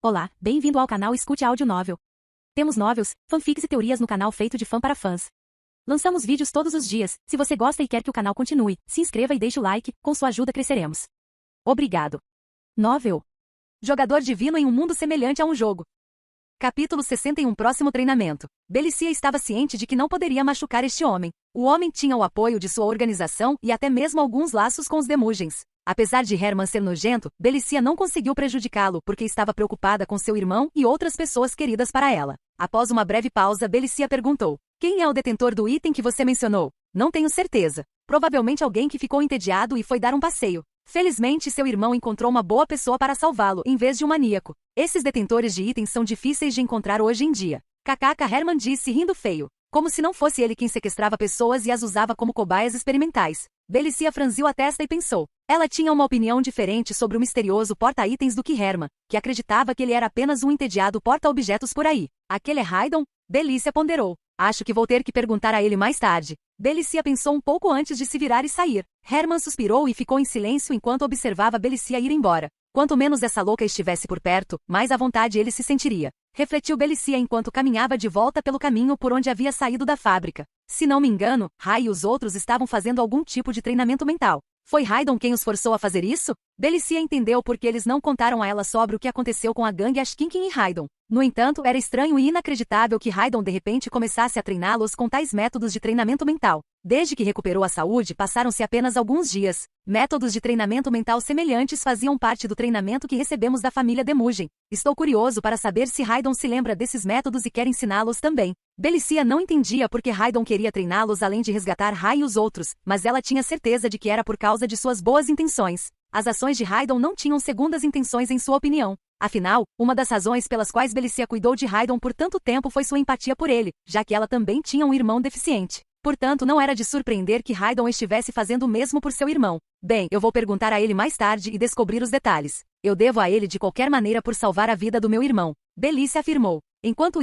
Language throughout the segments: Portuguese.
Olá, bem-vindo ao canal Escute Áudio Novel. Temos novels, fanfics e teorias no canal feito de fã para fãs. Lançamos vídeos todos os dias. Se você gosta e quer que o canal continue, se inscreva e deixe o like, com sua ajuda cresceremos. Obrigado. Novel. Jogador divino em um mundo semelhante a um jogo. Capítulo 61. Próximo treinamento. Belicia estava ciente de que não poderia machucar este homem. O homem tinha o apoio de sua organização e até mesmo alguns laços com os Demugens. Apesar de Herman ser nojento, Belicia não conseguiu prejudicá-lo porque estava preocupada com seu irmão e outras pessoas queridas para ela. Após uma breve pausa, Belicia perguntou: "Quem é o detentor do item que você mencionou?" "Não tenho certeza. Provavelmente alguém que ficou entediado e foi dar um passeio. Felizmente, seu irmão encontrou uma boa pessoa para salvá-lo, em vez de um maníaco. Esses detentores de itens são difíceis de encontrar hoje em dia." Kkk, Herman disse rindo feio. Como se não fosse ele quem sequestrava pessoas e as usava como cobaias experimentais. Belicia franziu a testa e pensou. Ela tinha uma opinião diferente sobre o misterioso porta-itens do que Herman, que acreditava que ele era apenas um entediado porta-objetos por aí. Aquele é Haydon? Belicia ponderou. Acho que vou ter que perguntar a ele mais tarde. Belicia pensou um pouco antes de se virar e sair. Herman suspirou e ficou em silêncio enquanto observava Belicia ir embora. Quanto menos essa louca estivesse por perto, mais à vontade ele se sentiria. Refletiu Belicia enquanto caminhava de volta pelo caminho por onde havia saído da fábrica. Se não me engano, Rai e os outros estavam fazendo algum tipo de treinamento mental. Foi Haydon quem os forçou a fazer isso? Belicia entendeu porque eles não contaram a ela sobre o que aconteceu com a gangue Ashkinkin e Haydon. No entanto, era estranho e inacreditável que Haydon de repente começasse a treiná-los com tais métodos de treinamento mental. Desde que recuperou a saúde, passaram-se apenas alguns dias. Métodos de treinamento mental semelhantes faziam parte do treinamento que recebemos da família Demugen. Estou curioso para saber se Haydon se lembra desses métodos e quer ensiná-los também. Belicia não entendia por que Haydon queria treiná-los além de resgatar Rai e os outros, mas ela tinha certeza de que era por causa de suas boas intenções. As ações de Haydon não tinham segundas intenções em sua opinião. Afinal, uma das razões pelas quais Belicia cuidou de Haydon por tanto tempo foi sua empatia por ele, já que ela também tinha um irmão deficiente. Portanto, não era de surpreender que Haydon estivesse fazendo o mesmo por seu irmão. Bem, eu vou perguntar a ele mais tarde e descobrir os detalhes. Eu devo a ele de qualquer maneira por salvar a vida do meu irmão. Belicia afirmou. Enquanto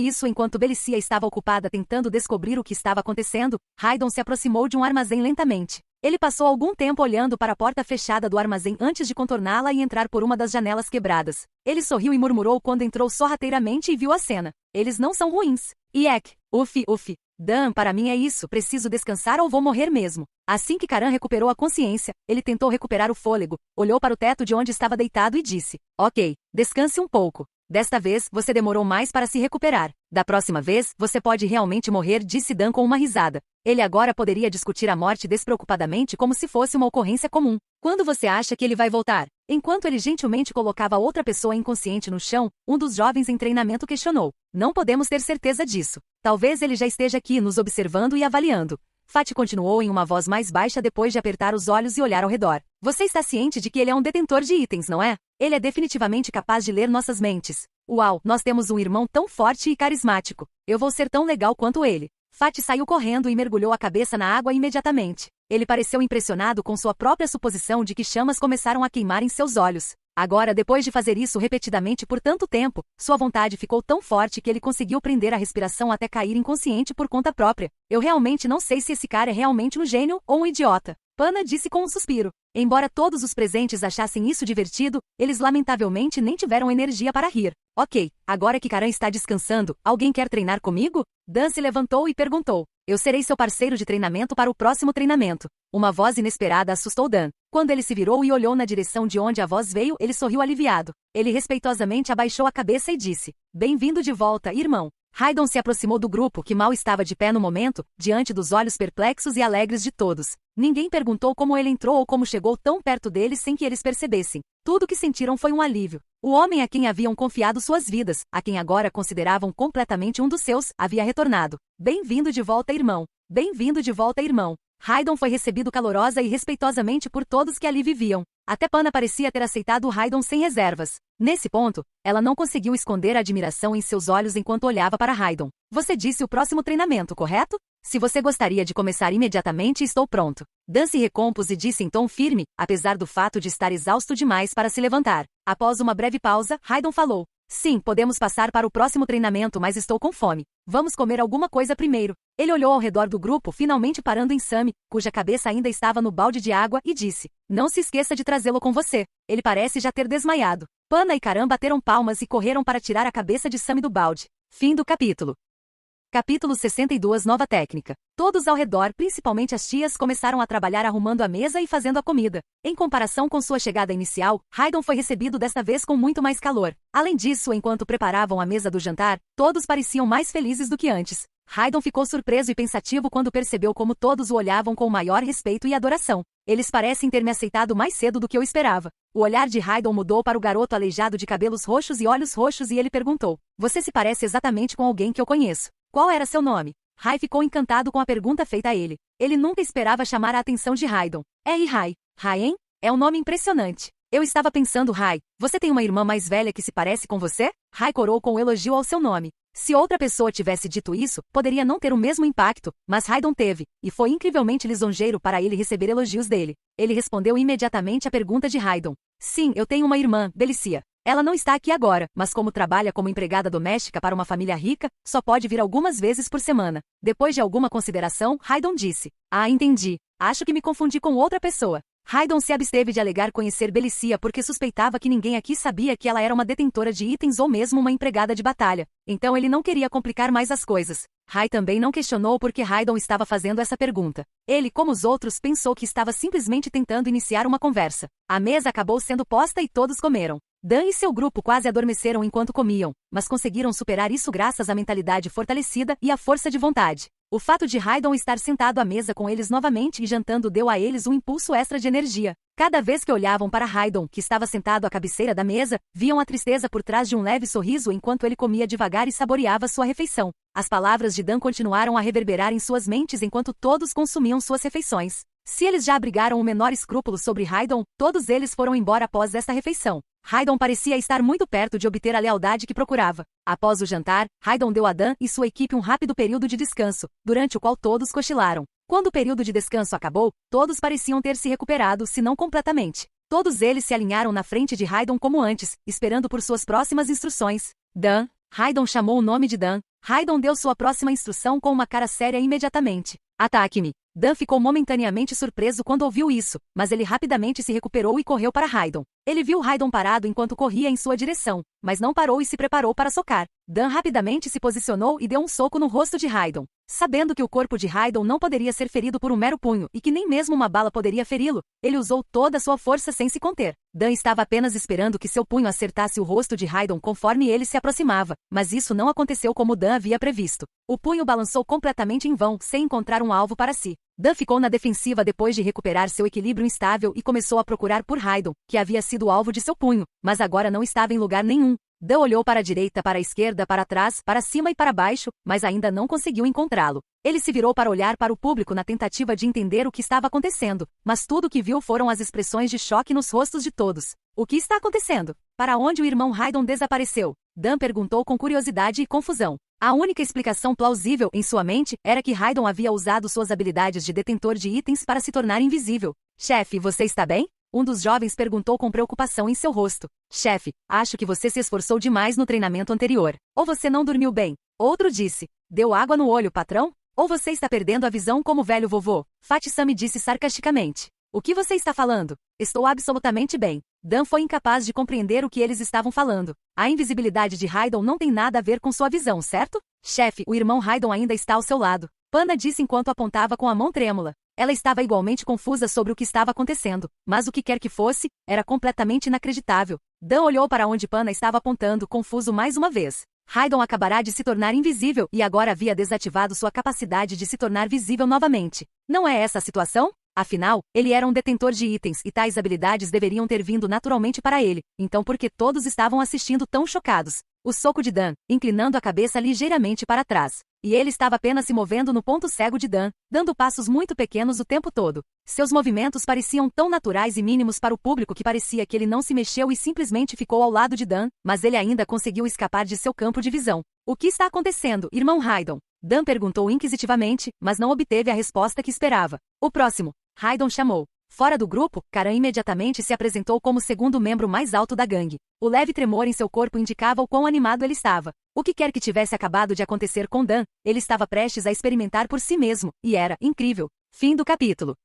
Belicia estava ocupada tentando descobrir o que estava acontecendo, Haydon se aproximou de um armazém lentamente. Ele passou algum tempo olhando para a porta fechada do armazém antes de contorná-la e entrar por uma das janelas quebradas. Ele sorriu e murmurou quando entrou sorrateiramente e viu a cena. Eles não são ruins. Iek, ufi. Dan, para mim é isso, preciso descansar ou vou morrer mesmo. Assim que Karan recuperou a consciência, ele tentou recuperar o fôlego, olhou para o teto de onde estava deitado e disse: "Ok, descanse um pouco. Desta vez, você demorou mais para se recuperar. Da próxima vez, você pode realmente morrer", disse Dan com uma risada. Ele agora poderia discutir a morte despreocupadamente como se fosse uma ocorrência comum. "Quando você acha que ele vai voltar?" Enquanto ele gentilmente colocava outra pessoa inconsciente no chão, um dos jovens em treinamento questionou. "Não podemos ter certeza disso. Talvez ele já esteja aqui nos observando e avaliando." Fati continuou em uma voz mais baixa depois de apertar os olhos e olhar ao redor. "Você está ciente de que ele é um detentor de itens, não é? Ele é definitivamente capaz de ler nossas mentes. Uau, nós temos um irmão tão forte e carismático. Eu vou ser tão legal quanto ele." Fati saiu correndo e mergulhou a cabeça na água imediatamente. Ele pareceu impressionado com sua própria suposição de que chamas começaram a queimar em seus olhos. Agora, depois de fazer isso repetidamente por tanto tempo, sua vontade ficou tão forte que ele conseguiu prender a respiração até cair inconsciente por conta própria. "Eu realmente não sei se esse cara é realmente um gênio ou um idiota." Pana disse com um suspiro. Embora todos os presentes achassem isso divertido, eles lamentavelmente nem tiveram energia para rir. "Ok, agora que Karan está descansando, alguém quer treinar comigo?" Dan se levantou e perguntou. "Eu serei seu parceiro de treinamento para o próximo treinamento." Uma voz inesperada assustou Dan. Quando ele se virou e olhou na direção de onde a voz veio, ele sorriu aliviado. Ele respeitosamente abaixou a cabeça e disse: "Bem-vindo de volta, irmão." Haydon se aproximou do grupo que mal estava de pé no momento, diante dos olhos perplexos e alegres de todos. Ninguém perguntou como ele entrou ou como chegou tão perto deles sem que eles percebessem. Tudo o que sentiram foi um alívio. O homem a quem haviam confiado suas vidas, a quem agora consideravam completamente um dos seus, havia retornado. "Bem-vindo de volta, irmão. Bem-vindo de volta, irmão." Haydon foi recebido calorosa e respeitosamente por todos que ali viviam. Até Pana parecia ter aceitado Haydon sem reservas. Nesse ponto, ela não conseguiu esconder a admiração em seus olhos enquanto olhava para Haydon. "Você disse o próximo treinamento, correto? Se você gostaria de começar imediatamente, estou pronto." Dan se recompôs e disse em tom firme, apesar do fato de estar exausto demais para se levantar. Após uma breve pausa, Haydon falou: "Sim, podemos passar para o próximo treinamento, mas estou com fome. Vamos comer alguma coisa primeiro." Ele olhou ao redor do grupo, finalmente parando em Sammy, cuja cabeça ainda estava no balde de água, e disse: "Não se esqueça de trazê-lo com você. Ele parece já ter desmaiado." Pana e Karan bateram palmas e correram para tirar a cabeça de Sammy do balde. Fim do capítulo. Capítulo 62 Nova técnica. Todos ao redor, principalmente as tias, começaram a trabalhar arrumando a mesa e fazendo a comida. Em comparação com sua chegada inicial, Haydon foi recebido desta vez com muito mais calor. Além disso, enquanto preparavam a mesa do jantar, todos pareciam mais felizes do que antes. Haydon ficou surpreso e pensativo quando percebeu como todos o olhavam com maior respeito e adoração. Eles parecem ter me aceitado mais cedo do que eu esperava. O olhar de Haydon mudou para o garoto aleijado de cabelos roxos e olhos roxos e ele perguntou: "Você se parece exatamente com alguém que eu conheço. Qual era seu nome?" Rai ficou encantado com a pergunta feita a ele. Ele nunca esperava chamar a atenção de Haydon. Rai. Rai, hein? É um nome impressionante. Eu estava pensando, Rai, você tem uma irmã mais velha que se parece com você? Rai corou com um elogio ao seu nome. Se outra pessoa tivesse dito isso, poderia não ter o mesmo impacto, mas Haydon teve, e foi incrivelmente lisonjeiro para ele receber elogios dele. Ele respondeu imediatamente à pergunta de Haydon. Sim, eu tenho uma irmã, Belicia. Ela não está aqui agora, mas como trabalha como empregada doméstica para uma família rica, só pode vir algumas vezes por semana. Depois de alguma consideração, Haydon disse: "Ah, entendi. Acho que me confundi com outra pessoa." Haydon se absteve de alegar conhecer Belicia porque suspeitava que ninguém aqui sabia que ela era uma detentora de itens ou mesmo uma empregada de batalha. Então ele não queria complicar mais as coisas. Rai também não questionou por que Haydon estava fazendo essa pergunta. Ele, como os outros, pensou que estava simplesmente tentando iniciar uma conversa. A mesa acabou sendo posta e todos comeram. Dan e seu grupo quase adormeceram enquanto comiam, mas conseguiram superar isso graças à mentalidade fortalecida e à força de vontade. O fato de Haydon estar sentado à mesa com eles novamente e jantando deu a eles um impulso extra de energia. Cada vez que olhavam para Haydon, que estava sentado à cabeceira da mesa, viam a tristeza por trás de um leve sorriso enquanto ele comia devagar e saboreava sua refeição. As palavras de Dan continuaram a reverberar em suas mentes enquanto todos consumiam suas refeições. Se eles já abrigaram o menor escrúpulo sobre Haydon, todos eles foram embora após esta refeição. Haydon parecia estar muito perto de obter a lealdade que procurava. Após o jantar, Haydon deu a Dan e sua equipe um rápido período de descanso, durante o qual todos cochilaram. Quando o período de descanso acabou, todos pareciam ter se recuperado, se não completamente. Todos eles se alinharam na frente de Haydon como antes, esperando por suas próximas instruções. Dan. Haydon chamou o nome de Dan. Haydon deu sua próxima instrução com uma cara séria imediatamente. "Ataque-me." Dan ficou momentaneamente surpreso quando ouviu isso, mas ele rapidamente se recuperou e correu para Haydon. Ele viu Haydon parado enquanto corria em sua direção, mas não parou e se preparou para socar. Dan rapidamente se posicionou e deu um soco no rosto de Haydon. Sabendo que o corpo de Haydon não poderia ser ferido por um mero punho e que nem mesmo uma bala poderia feri-lo, ele usou toda a sua força sem se conter. Dan estava apenas esperando que seu punho acertasse o rosto de Haydon conforme ele se aproximava, mas isso não aconteceu como Dan havia previsto. O punho balançou completamente em vão, sem encontrar um alvo para si. Dan ficou na defensiva depois de recuperar seu equilíbrio instável e começou a procurar por Haydon, que havia sido o alvo de seu punho, mas agora não estava em lugar nenhum. Dan olhou para a direita, para a esquerda, para trás, para cima e para baixo, mas ainda não conseguiu encontrá-lo. Ele se virou para olhar para o público na tentativa de entender o que estava acontecendo, mas tudo o que viu foram as expressões de choque nos rostos de todos. "O que está acontecendo? Para onde o irmão Haydon desapareceu?" Dan perguntou com curiosidade e confusão. A única explicação plausível em sua mente era que Haydon havia usado suas habilidades de detentor de itens para se tornar invisível. "Chefe, você está bem?" Um dos jovens perguntou com preocupação em seu rosto. "Chefe, acho que você se esforçou demais no treinamento anterior. Ou você não dormiu bem?" Outro disse. "Deu água no olho, patrão? Ou você está perdendo a visão como velho vovô?" Fatisami disse sarcasticamente. "O que você está falando? Estou absolutamente bem." Dan foi incapaz de compreender o que eles estavam falando. A invisibilidade de Haydon não tem nada a ver com sua visão, certo? "Chefe, o irmão Haydon ainda está ao seu lado." Pana disse enquanto apontava com a mão trêmula. Ela estava igualmente confusa sobre o que estava acontecendo, mas o que quer que fosse, era completamente inacreditável. Dan olhou para onde Pana estava apontando, confuso mais uma vez. Haydon acabará de se tornar invisível e agora havia desativado sua capacidade de se tornar visível novamente. Não é essa a situação? Afinal, ele era um detentor de itens e tais habilidades deveriam ter vindo naturalmente para ele, então por que todos estavam assistindo tão chocados? O soco de Dan, inclinando a cabeça ligeiramente para trás. E ele estava apenas se movendo no ponto cego de Dan, dando passos muito pequenos o tempo todo. Seus movimentos pareciam tão naturais e mínimos para o público que parecia que ele não se mexeu e simplesmente ficou ao lado de Dan, mas ele ainda conseguiu escapar de seu campo de visão. "O que está acontecendo, irmão Haydon?" Dan perguntou inquisitivamente, mas não obteve a resposta que esperava. "O próximo." Haydon chamou. Fora do grupo, Karan imediatamente se apresentou como o segundo membro mais alto da gangue. O leve tremor em seu corpo indicava o quão animado ele estava. O que quer que tivesse acabado de acontecer com Dan, ele estava prestes a experimentar por si mesmo, e era incrível. Fim do capítulo.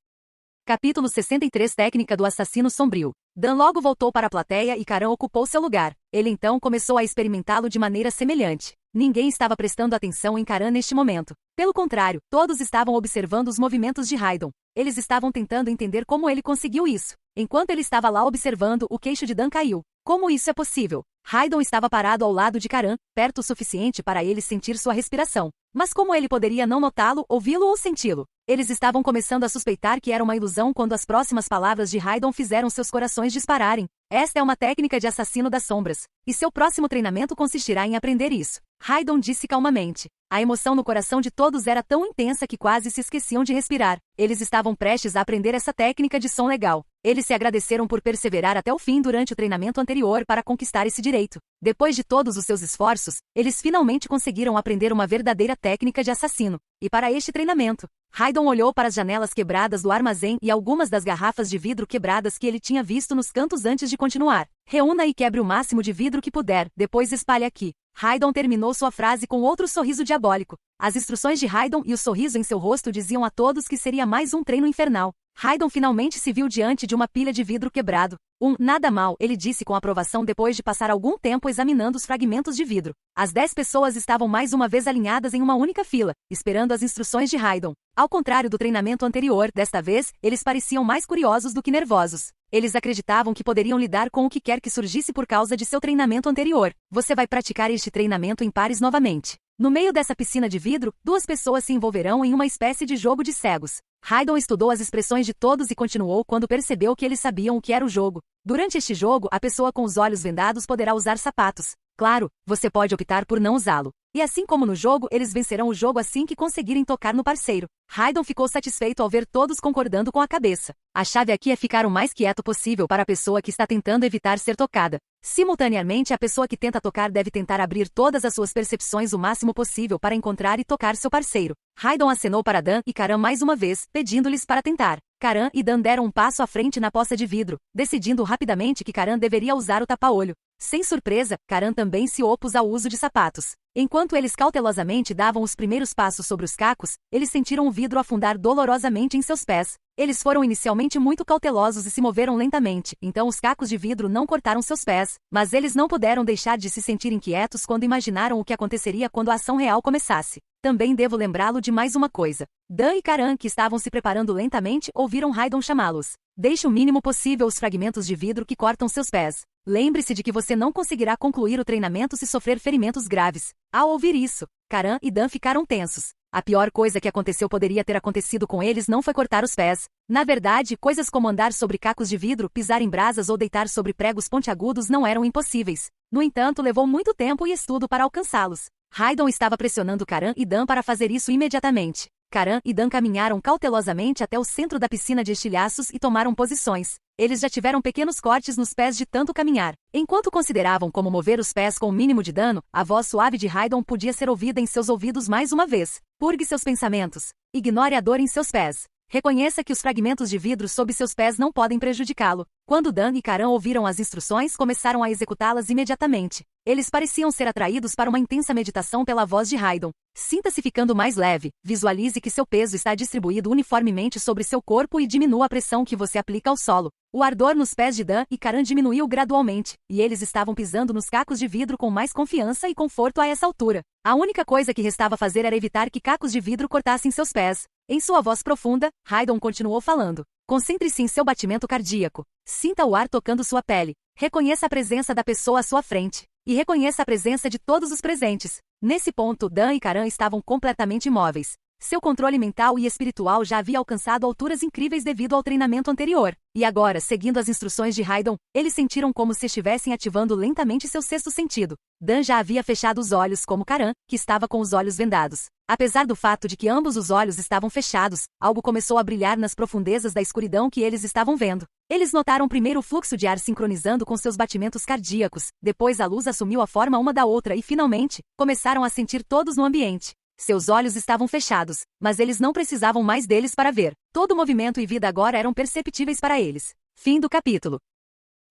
Capítulo 63 Técnica do Assassino Sombrio. Dan logo voltou para a plateia e Karan ocupou seu lugar. Ele então começou a experimentá-lo de maneira semelhante. Ninguém estava prestando atenção em Karan neste momento. Pelo contrário, todos estavam observando os movimentos de Raidon. Eles estavam tentando entender como ele conseguiu isso. Enquanto ele estava lá observando, o queixo de Dan caiu. Como isso é possível? Raidon estava parado ao lado de Karan, perto o suficiente para ele sentir sua respiração. Mas como ele poderia não notá-lo, ouvi-lo ou senti-lo? Eles estavam começando a suspeitar que era uma ilusão quando as próximas palavras de Raidon fizeram seus corações dispararem. Esta é uma técnica de assassino das sombras, e seu próximo treinamento consistirá em aprender isso. Raidon disse calmamente. A emoção no coração de todos era tão intensa que quase se esqueciam de respirar. Eles estavam prestes a aprender essa técnica de som legal. Eles se agradeceram por perseverar até o fim durante o treinamento anterior para conquistar esse direito. Depois de todos os seus esforços, eles finalmente conseguiram aprender uma verdadeira técnica de assassino. E para este treinamento, Raidon olhou para as janelas quebradas do armazém e algumas das garrafas de vidro quebradas que ele tinha visto nos cantos antes de continuar. Reúna e quebre o máximo de vidro que puder, depois espalhe aqui. Raidon terminou sua frase com outro sorriso diabólico. As instruções de Raidon e o sorriso em seu rosto diziam a todos que seria mais um treino infernal. Raidon finalmente se viu diante de uma pilha de vidro quebrado. Nada mal, ele disse com aprovação depois de passar algum tempo examinando os fragmentos de vidro. As 10 pessoas estavam mais uma vez alinhadas em uma única fila, esperando as instruções de Raidon. Ao contrário do treinamento anterior, desta vez, eles pareciam mais curiosos do que nervosos. Eles acreditavam que poderiam lidar com o que quer que surgisse por causa de seu treinamento anterior. Você vai praticar este treinamento em pares novamente. No meio dessa piscina de vidro, 2 pessoas se envolverão em uma espécie de jogo de cegos. Raidon estudou as expressões de todos e continuou quando percebeu que eles sabiam o que era o jogo. Durante este jogo, a pessoa com os olhos vendados poderá usar sapatos. Claro, você pode optar por não usá-lo. E assim como no jogo, eles vencerão o jogo assim que conseguirem tocar no parceiro. Raidon ficou satisfeito ao ver todos concordando com a cabeça. A chave aqui é ficar o mais quieto possível para a pessoa que está tentando evitar ser tocada. Simultaneamente, a pessoa que tenta tocar deve tentar abrir todas as suas percepções o máximo possível para encontrar e tocar seu parceiro. Raidon acenou para Dan e Karan mais uma vez, pedindo-lhes para tentar. Karan e Dan deram um passo à frente na poça de vidro, decidindo rapidamente que Karan deveria usar o tapa-olho. Sem surpresa, Karan também se opôs ao uso de sapatos. Enquanto eles cautelosamente davam os primeiros passos sobre os cacos, eles sentiram o vidro afundar dolorosamente em seus pés. Eles foram inicialmente muito cautelosos e se moveram lentamente, então os cacos de vidro não cortaram seus pés, mas eles não puderam deixar de se sentir inquietos quando imaginaram o que aconteceria quando a ação real começasse. Também devo lembrá-lo de mais uma coisa. Dan e Karan, que estavam se preparando lentamente, ouviram Raidon chamá-los. Deixe o mínimo possível os fragmentos de vidro que cortam seus pés. Lembre-se de que você não conseguirá concluir o treinamento se sofrer ferimentos graves. Ao ouvir isso, Karan e Dan ficaram tensos. A pior coisa que aconteceu poderia ter acontecido com eles não foi cortar os pés. Na verdade, coisas como andar sobre cacos de vidro, pisar em brasas ou deitar sobre pregos pontiagudos não eram impossíveis. No entanto, levou muito tempo e estudo para alcançá-los. Raidon estava pressionando Karan e Dan para fazer isso imediatamente. Karan e Dan caminharam cautelosamente até o centro da piscina de estilhaços e tomaram posições. Eles já tiveram pequenos cortes nos pés de tanto caminhar. Enquanto consideravam como mover os pés com o mínimo de dano, a voz suave de Raidon podia ser ouvida em seus ouvidos mais uma vez. Purgue seus pensamentos. Ignore a dor em seus pés. Reconheça que os fragmentos de vidro sob seus pés não podem prejudicá-lo. Quando Dan e Karan ouviram as instruções, começaram a executá-las imediatamente. Eles pareciam ser atraídos para uma intensa meditação pela voz de Raidon. Sinta-se ficando mais leve, visualize que seu peso está distribuído uniformemente sobre seu corpo e diminua a pressão que você aplica ao solo. O ardor nos pés de Dan e Karan diminuiu gradualmente, e eles estavam pisando nos cacos de vidro com mais confiança e conforto a essa altura. A única coisa que restava fazer era evitar que cacos de vidro cortassem seus pés. Em sua voz profunda, Raidon continuou falando. Concentre-se em seu batimento cardíaco. Sinta o ar tocando sua pele. Reconheça a presença da pessoa à sua frente. E reconheça a presença de todos os presentes. Nesse ponto, Dan e Karan estavam completamente imóveis. Seu controle mental e espiritual já havia alcançado alturas incríveis devido ao treinamento anterior. E agora, seguindo as instruções de Raidon, eles sentiram como se estivessem ativando lentamente seu sexto sentido. Dan já havia fechado os olhos como Karan, que estava com os olhos vendados. Apesar do fato de que ambos os olhos estavam fechados, algo começou a brilhar nas profundezas da escuridão que eles estavam vendo. Eles notaram primeiro o fluxo de ar sincronizando com seus batimentos cardíacos, depois a luz assumiu a forma uma da outra e, finalmente, começaram a sentir todos no ambiente. Seus olhos estavam fechados, mas eles não precisavam mais deles para ver. Todo movimento e vida agora eram perceptíveis para eles. Fim do capítulo.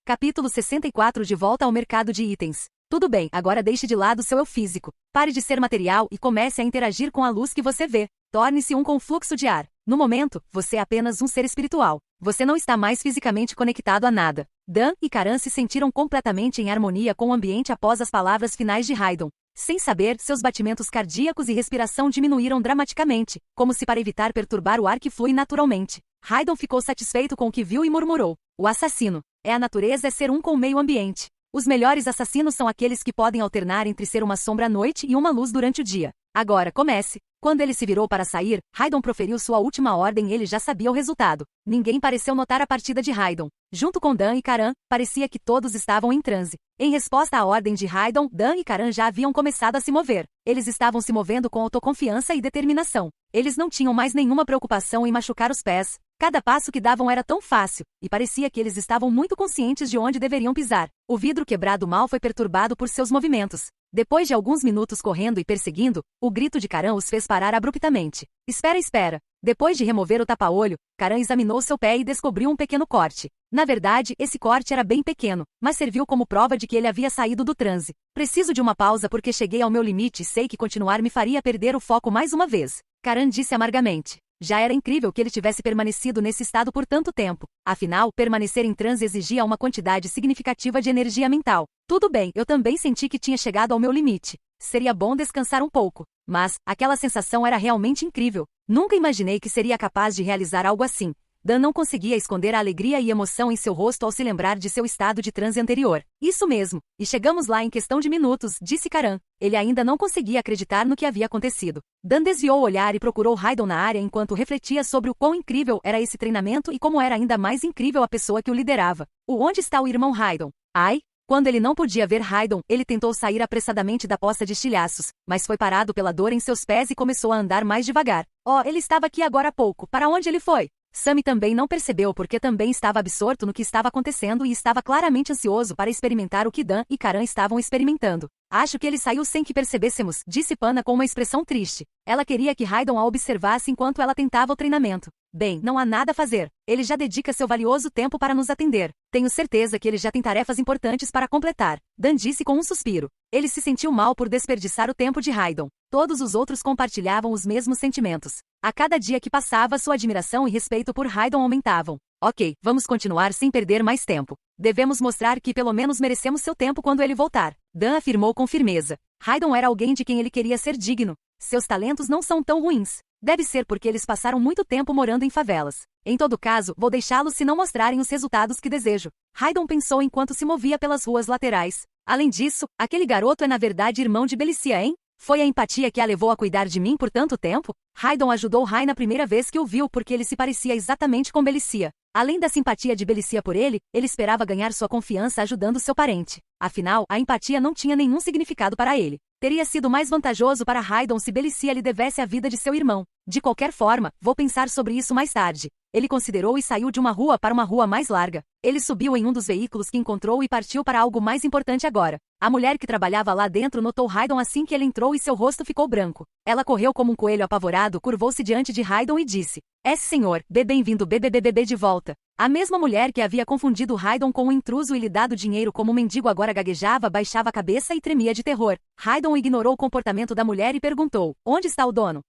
Capítulo 64. De volta ao mercado de itens. Tudo bem, agora deixe de lado seu eu físico. Pare de ser material e comece a interagir com a luz que você vê. Torne-se um com o fluxo de ar. No momento, você é apenas um ser espiritual. Você não está mais fisicamente conectado a nada. Dan e Karan se sentiram completamente em harmonia com o ambiente após as palavras finais de Raidon. Sem saber, seus batimentos cardíacos e respiração diminuíram dramaticamente, como se para evitar perturbar o ar que flui naturalmente. Raidon ficou satisfeito com o que viu e murmurou: o assassino. É a natureza é ser um com o meio ambiente. Os melhores assassinos são aqueles que podem alternar entre ser uma sombra à noite e uma luz durante o dia. Agora comece. Quando ele se virou para sair, Raidon proferiu sua última ordem e ele já sabia o resultado. Ninguém pareceu notar a partida de Raidon. Junto com Dan e Karan, parecia que todos estavam em transe. Em resposta à ordem de Raidon, Dan e Karan já haviam começado a se mover. Eles estavam se movendo com autoconfiança e determinação. Eles não tinham mais nenhuma preocupação em machucar os pés. Cada passo que davam era tão fácil, e parecia que eles estavam muito conscientes de onde deveriam pisar. O vidro quebrado mal foi perturbado por seus movimentos. Depois de alguns minutos correndo e perseguindo, o grito de Karan os fez parar abruptamente. Espera, espera. Depois de remover o tapa-olho, Karan examinou seu pé e descobriu um pequeno corte. Na verdade, esse corte era bem pequeno, mas serviu como prova de que ele havia saído do transe. Preciso de uma pausa porque cheguei ao meu limite e sei que continuar me faria perder o foco mais uma vez. Karan disse amargamente. Já era incrível que ele tivesse permanecido nesse estado por tanto tempo. Afinal, permanecer em transe exigia uma quantidade significativa de energia mental. Tudo bem, eu também senti que tinha chegado ao meu limite. Seria bom descansar um pouco. Mas, aquela sensação era realmente incrível. Nunca imaginei que seria capaz de realizar algo assim. Dan não conseguia esconder a alegria e emoção em seu rosto ao se lembrar de seu estado de transe anterior. Isso mesmo, e chegamos lá em questão de minutos, disse Karan. Ele ainda não conseguia acreditar no que havia acontecido. Dan desviou o olhar e procurou Raidon na área enquanto refletia sobre o quão incrível era esse treinamento e como era ainda mais incrível a pessoa que o liderava. Onde está o irmão Raidon? Ai! Quando ele não podia ver Raidon, ele tentou sair apressadamente da poça de estilhaços, mas foi parado pela dor em seus pés e começou a andar mais devagar. Oh, ele estava aqui agora há pouco. Para onde ele foi? Sammy também não percebeu porque também estava absorto no que estava acontecendo e estava claramente ansioso para experimentar o que Dan e Karan estavam experimentando. Acho que ele saiu sem que percebêssemos, disse Pana com uma expressão triste. Ela queria que Raidon a observasse enquanto ela tentava o treinamento. Bem, não há nada a fazer. Ele já dedica seu valioso tempo para nos atender. Tenho certeza que ele já tem tarefas importantes para completar. Dan disse com um suspiro. Ele se sentiu mal por desperdiçar o tempo de Raidon. Todos os outros compartilhavam os mesmos sentimentos. A cada dia que passava, sua admiração e respeito por Raidon aumentavam. Ok, vamos continuar sem perder mais tempo. Devemos mostrar que pelo menos merecemos seu tempo quando ele voltar. Dan afirmou com firmeza. Raidon era alguém de quem ele queria ser digno. Seus talentos não são tão ruins. Deve ser porque eles passaram muito tempo morando em favelas. Em todo caso, vou deixá-los se não mostrarem os resultados que desejo. Raidon pensou enquanto se movia pelas ruas laterais. Além disso, aquele garoto é na verdade irmão de Belicia, hein? Foi a empatia que a levou a cuidar de mim por tanto tempo? Raidon ajudou Rai na primeira vez que o viu porque ele se parecia exatamente com Belicia. Além da simpatia de Belicia por ele esperava ganhar sua confiança ajudando seu parente. Afinal, a empatia não tinha nenhum significado para ele. Teria sido mais vantajoso para Raidon se Belicia lhe devesse a vida de seu irmão. De qualquer forma, vou pensar sobre isso mais tarde. Ele considerou e saiu de uma rua para uma rua mais larga. Ele subiu em um dos veículos que encontrou e partiu para algo mais importante agora. A mulher que trabalhava lá dentro notou Raidon assim que ele entrou e seu rosto ficou branco. Ela correu como um coelho apavorado, curvou-se diante de Raidon e disse: senhor, bem-vindo bebê de volta. A mesma mulher que havia confundido Raidon com um intruso e lhe dado dinheiro como um mendigo agora gaguejava, baixava a cabeça e tremia de terror. Raidon ignorou o comportamento da mulher e perguntou: onde está o dono?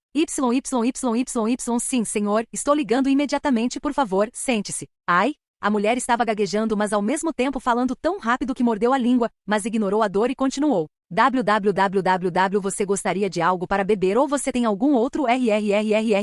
Sim, senhor, estou ligando imediatamente, por favor, sente-se. Ai? A mulher estava gaguejando mas ao mesmo tempo falando tão rápido que mordeu a língua, mas ignorou a dor e continuou. Você gostaria de algo para beber ou você tem algum outro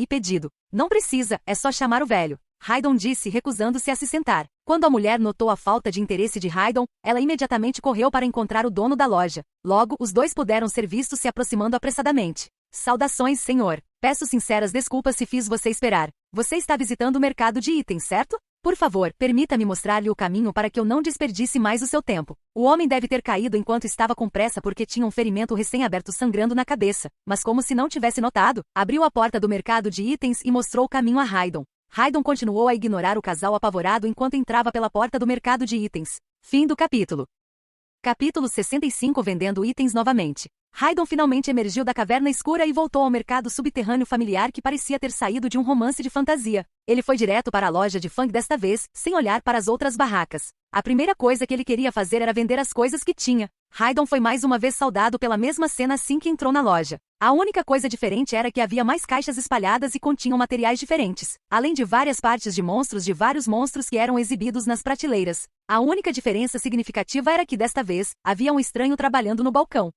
pedido? Não precisa, é só chamar o velho. Raidon disse recusando-se a se sentar. Quando a mulher notou a falta de interesse de Raidon, ela imediatamente correu para encontrar o dono da loja. Logo, os dois puderam ser vistos se aproximando apressadamente. Saudações, senhor. Peço sinceras desculpas se fiz você esperar. Você está visitando o mercado de itens, certo? Por favor, permita-me mostrar-lhe o caminho para que eu não desperdice mais o seu tempo. O homem deve ter caído enquanto estava com pressa porque tinha um ferimento recém-aberto sangrando na cabeça, mas como se não tivesse notado, abriu a porta do mercado de itens e mostrou o caminho a Raidon. Raidon continuou a ignorar o casal apavorado enquanto entrava pela porta do mercado de itens. Fim do capítulo. Capítulo 65 Vendendo itens novamente. Raidon finalmente emergiu da caverna escura e voltou ao mercado subterrâneo familiar que parecia ter saído de um romance de fantasia. Ele foi direto para a loja de Fang desta vez, sem olhar para as outras barracas. A primeira coisa que ele queria fazer era vender as coisas que tinha. Haydon foi mais uma vez saudado pela mesma cena assim que entrou na loja. A única coisa diferente era que havia mais caixas espalhadas e continham materiais diferentes, além de várias partes de vários monstros que eram exibidos nas prateleiras. A única diferença significativa era que desta vez, havia um estranho trabalhando no balcão.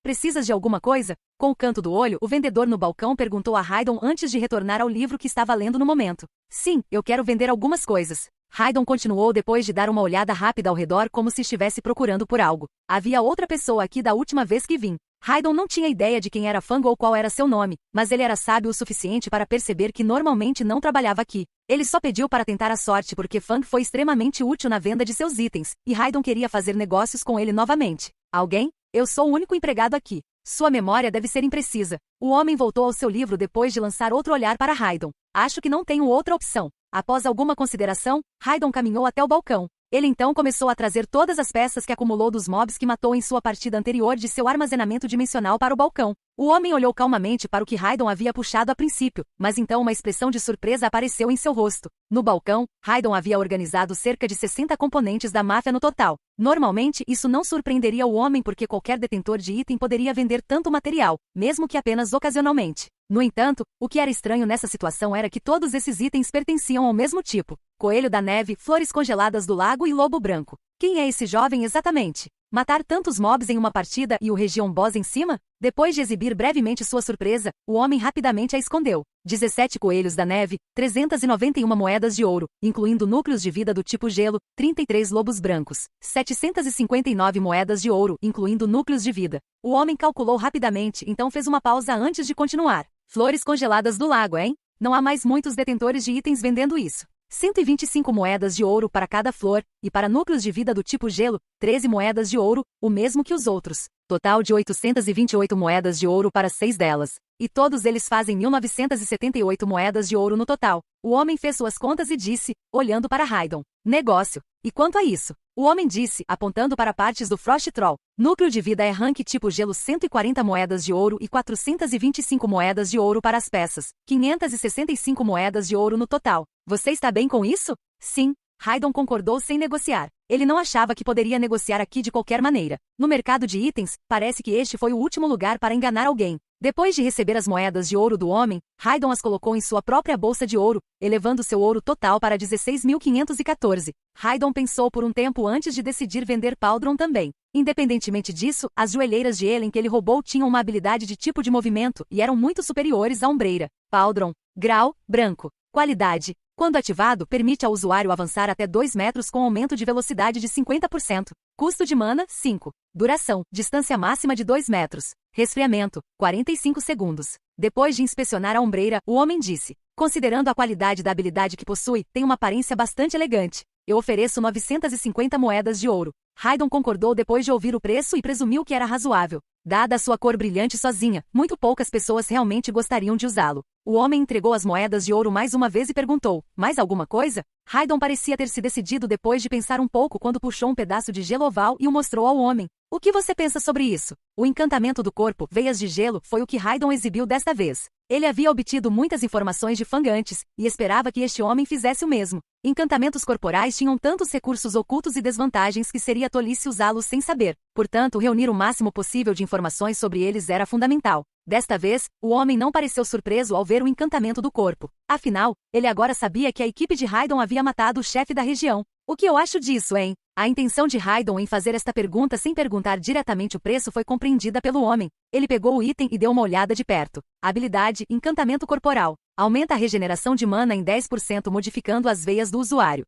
Precisas de alguma coisa? Com o canto do olho, o vendedor no balcão perguntou a Haydon antes de retornar ao livro que estava lendo no momento. Sim, eu quero vender algumas coisas. Haydon continuou depois de dar uma olhada rápida ao redor como se estivesse procurando por algo. Havia outra pessoa aqui da última vez que vim. Haydon não tinha ideia de quem era Fang ou qual era seu nome, mas ele era sábio o suficiente para perceber que normalmente não trabalhava aqui. Ele só pediu para tentar a sorte porque Fang foi extremamente útil na venda de seus itens, e Haydon queria fazer negócios com ele novamente. Alguém? Eu sou o único empregado aqui. Sua memória deve ser imprecisa. O homem voltou ao seu livro depois de lançar outro olhar para Haydon. Acho que não tenho outra opção. Após alguma consideração, Haydon caminhou até o balcão. Ele então começou a trazer todas as peças que acumulou dos mobs que matou em sua partida anterior de seu armazenamento dimensional para o balcão. O homem olhou calmamente para o que Haydon havia puxado a princípio, mas então uma expressão de surpresa apareceu em seu rosto. No balcão, Haydon havia organizado cerca de 60 componentes da máfia no total. Normalmente, isso não surpreenderia o homem porque qualquer detentor de item poderia vender tanto material, mesmo que apenas ocasionalmente. No entanto, o que era estranho nessa situação era que todos esses itens pertenciam ao mesmo tipo: coelho da neve, flores congeladas do lago e lobo branco. Quem é esse jovem exatamente? Matar tantos mobs em uma partida e o Region Boss em cima? Depois de exibir brevemente sua surpresa, o homem rapidamente a escondeu. 17 coelhos da neve, 391 moedas de ouro, incluindo núcleos de vida do tipo gelo, 33 lobos brancos, 759 moedas de ouro, incluindo núcleos de vida. O homem calculou rapidamente, então fez uma pausa antes de continuar. Flores congeladas do lago, hein? Não há mais muitos detentores de itens vendendo isso. 125 moedas de ouro para cada flor, e para núcleos de vida do tipo gelo, 13 moedas de ouro, o mesmo que os outros. Total de 828 moedas de ouro para 6 delas. E todos eles fazem 1978 moedas de ouro no total. O homem fez suas contas e disse, olhando para Haydon: negócio. E quanto a isso? O homem disse, apontando para partes do Frost Troll. Núcleo de vida é rank tipo gelo, 140 moedas de ouro e 425 moedas de ouro para as peças. 565 moedas de ouro no total. Você está bem com isso? Sim. Haydon concordou sem negociar. Ele não achava que poderia negociar aqui de qualquer maneira. No mercado de itens, parece que este foi o último lugar para enganar alguém. Depois de receber as moedas de ouro do homem, Haydon as colocou em sua própria bolsa de ouro, elevando seu ouro total para 16.514. Haydon pensou por um tempo antes de decidir vender Pauldron também. Independentemente disso, as joelheiras de Elen que ele roubou tinham uma habilidade de tipo de movimento e eram muito superiores à ombreira. Pauldron, grau, branco. Qualidade. Quando ativado, permite ao usuário avançar até 2 metros com aumento de velocidade de 50%. Custo de mana, 5. Duração, distância máxima de 2 metros. Resfriamento, 45 segundos. Depois de inspecionar a ombreira, o homem disse: considerando a qualidade da habilidade que possui, tem uma aparência bastante elegante. Eu ofereço 950 moedas de ouro. Haydon concordou depois de ouvir o preço e presumiu que era razoável. Dada a sua cor brilhante sozinha, muito poucas pessoas realmente gostariam de usá-lo. O homem entregou as moedas de ouro mais uma vez e perguntou: mais alguma coisa? Haydon parecia ter se decidido depois de pensar um pouco quando puxou um pedaço de gelo oval e o mostrou ao homem. O que você pensa sobre isso? O encantamento do corpo, veias de gelo, foi o que Haydon exibiu desta vez. Ele havia obtido muitas informações de Fang antes, e esperava que este homem fizesse o mesmo. Encantamentos corporais tinham tantos recursos ocultos e desvantagens que seria tolice usá-los sem saber. Portanto, reunir o máximo possível de informações sobre eles era fundamental. Desta vez, o homem não pareceu surpreso ao ver o encantamento do corpo. Afinal, ele agora sabia que a equipe de Haydon havia matado o chefe da região. O que eu acho disso, hein? A intenção de Haydon em fazer esta pergunta sem perguntar diretamente o preço foi compreendida pelo homem. Ele pegou o item e deu uma olhada de perto. Habilidade, encantamento corporal. Aumenta a regeneração de mana em 10% modificando as veias do usuário.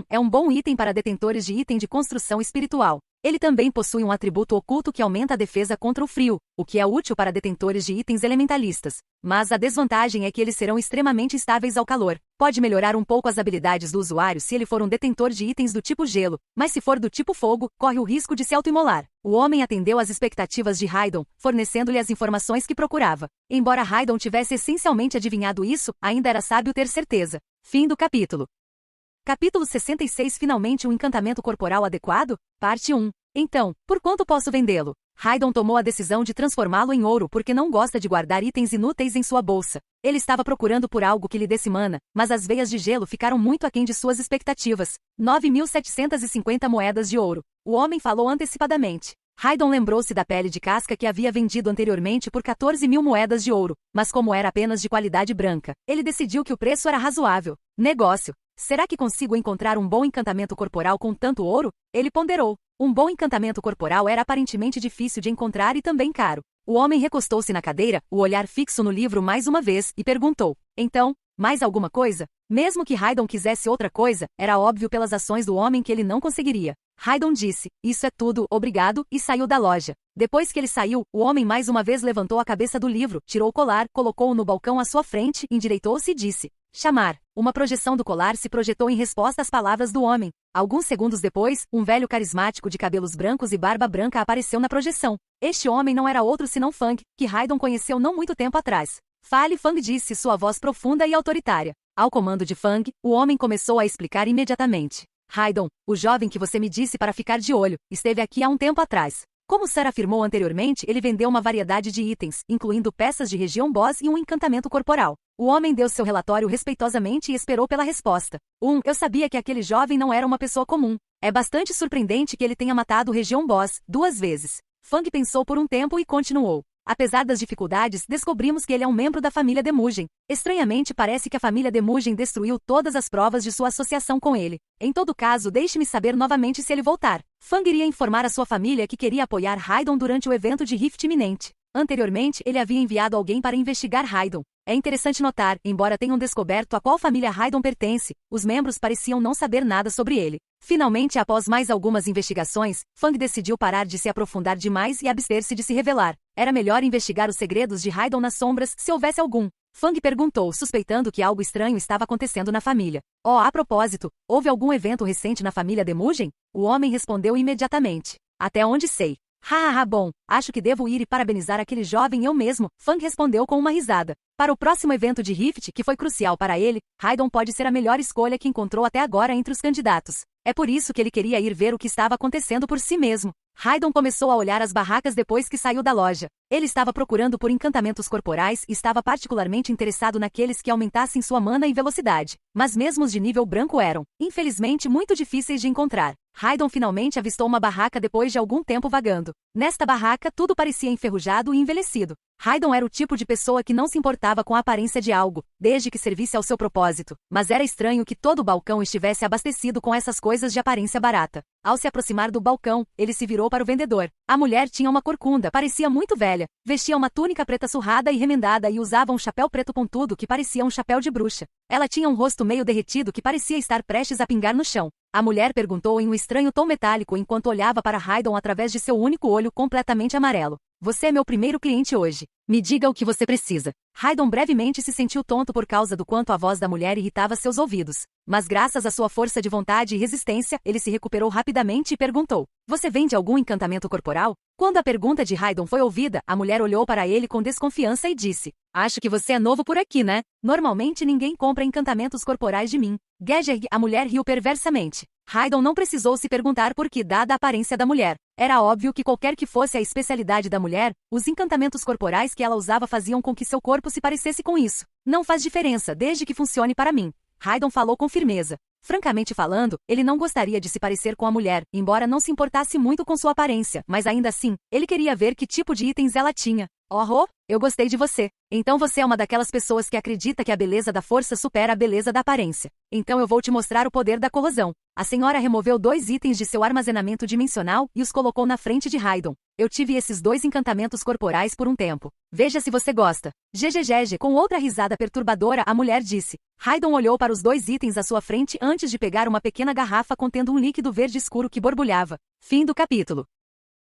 É um bom item para detentores de item de construção espiritual. Ele também possui um atributo oculto que aumenta a defesa contra o frio, o que é útil para detentores de itens elementalistas. Mas a desvantagem é que eles serão extremamente estáveis ao calor. Pode melhorar um pouco as habilidades do usuário se ele for um detentor de itens do tipo gelo, mas se for do tipo fogo, corre o risco de se autoimolar. O homem atendeu às expectativas de Haydon, fornecendo-lhe as informações que procurava. Embora Haydon tivesse essencialmente adivinhado isso, ainda era sábio ter certeza. Fim do capítulo. Capítulo 66. Finalmente um encantamento corporal adequado? Parte 1. Então, por quanto posso vendê-lo? Haydon tomou a decisão de transformá-lo em ouro porque não gosta de guardar itens inúteis em sua bolsa. Ele estava procurando por algo que lhe desse mana, mas as veias de gelo ficaram muito aquém de suas expectativas. 9.750 moedas de ouro. O homem falou antecipadamente. Haydon lembrou-se da pele de casca que havia vendido anteriormente por 14.000 moedas de ouro, mas como era apenas de qualidade branca, ele decidiu que o preço era razoável. Negócio. Será que consigo encontrar um bom encantamento corporal com tanto ouro? Ele ponderou. Um bom encantamento corporal era aparentemente difícil de encontrar e também caro. O homem recostou-se na cadeira, o olhar fixo no livro mais uma vez, e perguntou: então, mais alguma coisa? Mesmo que Haydon quisesse outra coisa, era óbvio pelas ações do homem que ele não conseguiria. Haydon disse: isso é tudo, obrigado, e saiu da loja. Depois que ele saiu, o homem mais uma vez levantou a cabeça do livro, tirou o colar, colocou-o no balcão à sua frente, endireitou-se e disse: chamar. Uma projeção do colar se projetou em resposta às palavras do homem. Alguns segundos depois, um velho carismático de cabelos brancos e barba branca apareceu na projeção. Este homem não era outro senão Fang, que Haydon conheceu não muito tempo atrás. Fale, Fang, disse sua voz profunda e autoritária. Ao comando de Fang, o homem começou a explicar imediatamente. Haydon, o jovem que você me disse para ficar de olho, esteve aqui há um tempo atrás. Como Sir afirmou anteriormente, ele vendeu uma variedade de itens, incluindo peças de região boss e um encantamento corporal. O homem deu seu relatório respeitosamente e esperou pela resposta. Eu sabia que aquele jovem não era uma pessoa comum. É bastante surpreendente que ele tenha matado o região boss 2 vezes. Fang pensou por um tempo e continuou. Apesar das dificuldades, descobrimos que ele é um membro da família Demujin. Estranhamente, parece que a família Demujin destruiu todas as provas de sua associação com ele. Em todo caso, deixe-me saber novamente se ele voltar. Fang iria informar a sua família que queria apoiar Haydon durante o evento de Rift iminente. Anteriormente, ele havia enviado alguém para investigar Haydon. É interessante notar, embora tenham descoberto a qual família Haydon pertence, os membros pareciam não saber nada sobre ele. Finalmente, após mais algumas investigações, Fang decidiu parar de se aprofundar demais e abster-se de se revelar. Era melhor investigar os segredos de Haydon nas sombras, se houvesse algum. Fang perguntou, suspeitando que algo estranho estava acontecendo na família. A propósito, houve algum evento recente na família Demujin? O homem respondeu imediatamente. Até onde sei. Bom, acho que devo ir e parabenizar aquele jovem eu mesmo, Fang respondeu com uma risada. Para o próximo evento de Rift, que foi crucial para ele, Haydon pode ser a melhor escolha que encontrou até agora entre os candidatos. É por isso que ele queria ir ver o que estava acontecendo por si mesmo. Haydon começou a olhar as barracas depois que saiu da loja. Ele estava procurando por encantamentos corporais e estava particularmente interessado naqueles que aumentassem sua mana e velocidade. Mas mesmo os de nível branco eram, infelizmente, muito difíceis de encontrar. Haydon finalmente avistou uma barraca depois de algum tempo vagando. Nesta barraca, tudo parecia enferrujado e envelhecido. Haydon era o tipo de pessoa que não se importava com a aparência de algo, desde que servisse ao seu propósito. Mas era estranho que todo o balcão estivesse abastecido com essas coisas de aparência barata. Ao se aproximar do balcão, ele se virou para o vendedor. A mulher tinha uma corcunda, parecia muito velha, vestia uma túnica preta surrada e remendada e usava um chapéu preto pontudo que parecia um chapéu de bruxa. Ela tinha um rosto meio derretido que parecia estar prestes a pingar no chão. A mulher perguntou em um estranho tom metálico enquanto olhava para Haydon através de seu único olho completamente amarelo. Você é meu primeiro cliente hoje. Me diga o que você precisa. Haydon brevemente se sentiu tonto por causa do quanto a voz da mulher irritava seus ouvidos. Mas graças à sua força de vontade e resistência, ele se recuperou rapidamente e perguntou: você vende algum encantamento corporal? Quando a pergunta de Haydon foi ouvida, a mulher olhou para ele com desconfiança e disse: acho que você é novo por aqui, né? Normalmente ninguém compra encantamentos corporais de mim. Gedgerg, a mulher riu perversamente. Haydon não precisou se perguntar por que, dada a aparência da mulher. Era óbvio que qualquer que fosse a especialidade da mulher, os encantamentos corporais que ela usava faziam com que seu corpo se parecesse com isso. Não faz diferença, desde que funcione para mim. Haydon falou com firmeza. Francamente falando, ele não gostaria de se parecer com a mulher, embora não se importasse muito com sua aparência, mas ainda assim, ele queria ver que tipo de itens ela tinha. Eu gostei de você. Então você é uma daquelas pessoas que acredita que a beleza da força supera a beleza da aparência. Então eu vou te mostrar o poder da corrosão. A senhora removeu 2 itens de seu armazenamento dimensional e os colocou na frente de Haydon. Eu tive esses 2 encantamentos corporais por um tempo. Veja se você gosta. Gegegege, com outra risada perturbadora, a mulher disse. Haydon olhou para os 2 itens à sua frente antes de pegar uma pequena garrafa contendo um líquido verde escuro que borbulhava. Fim do capítulo.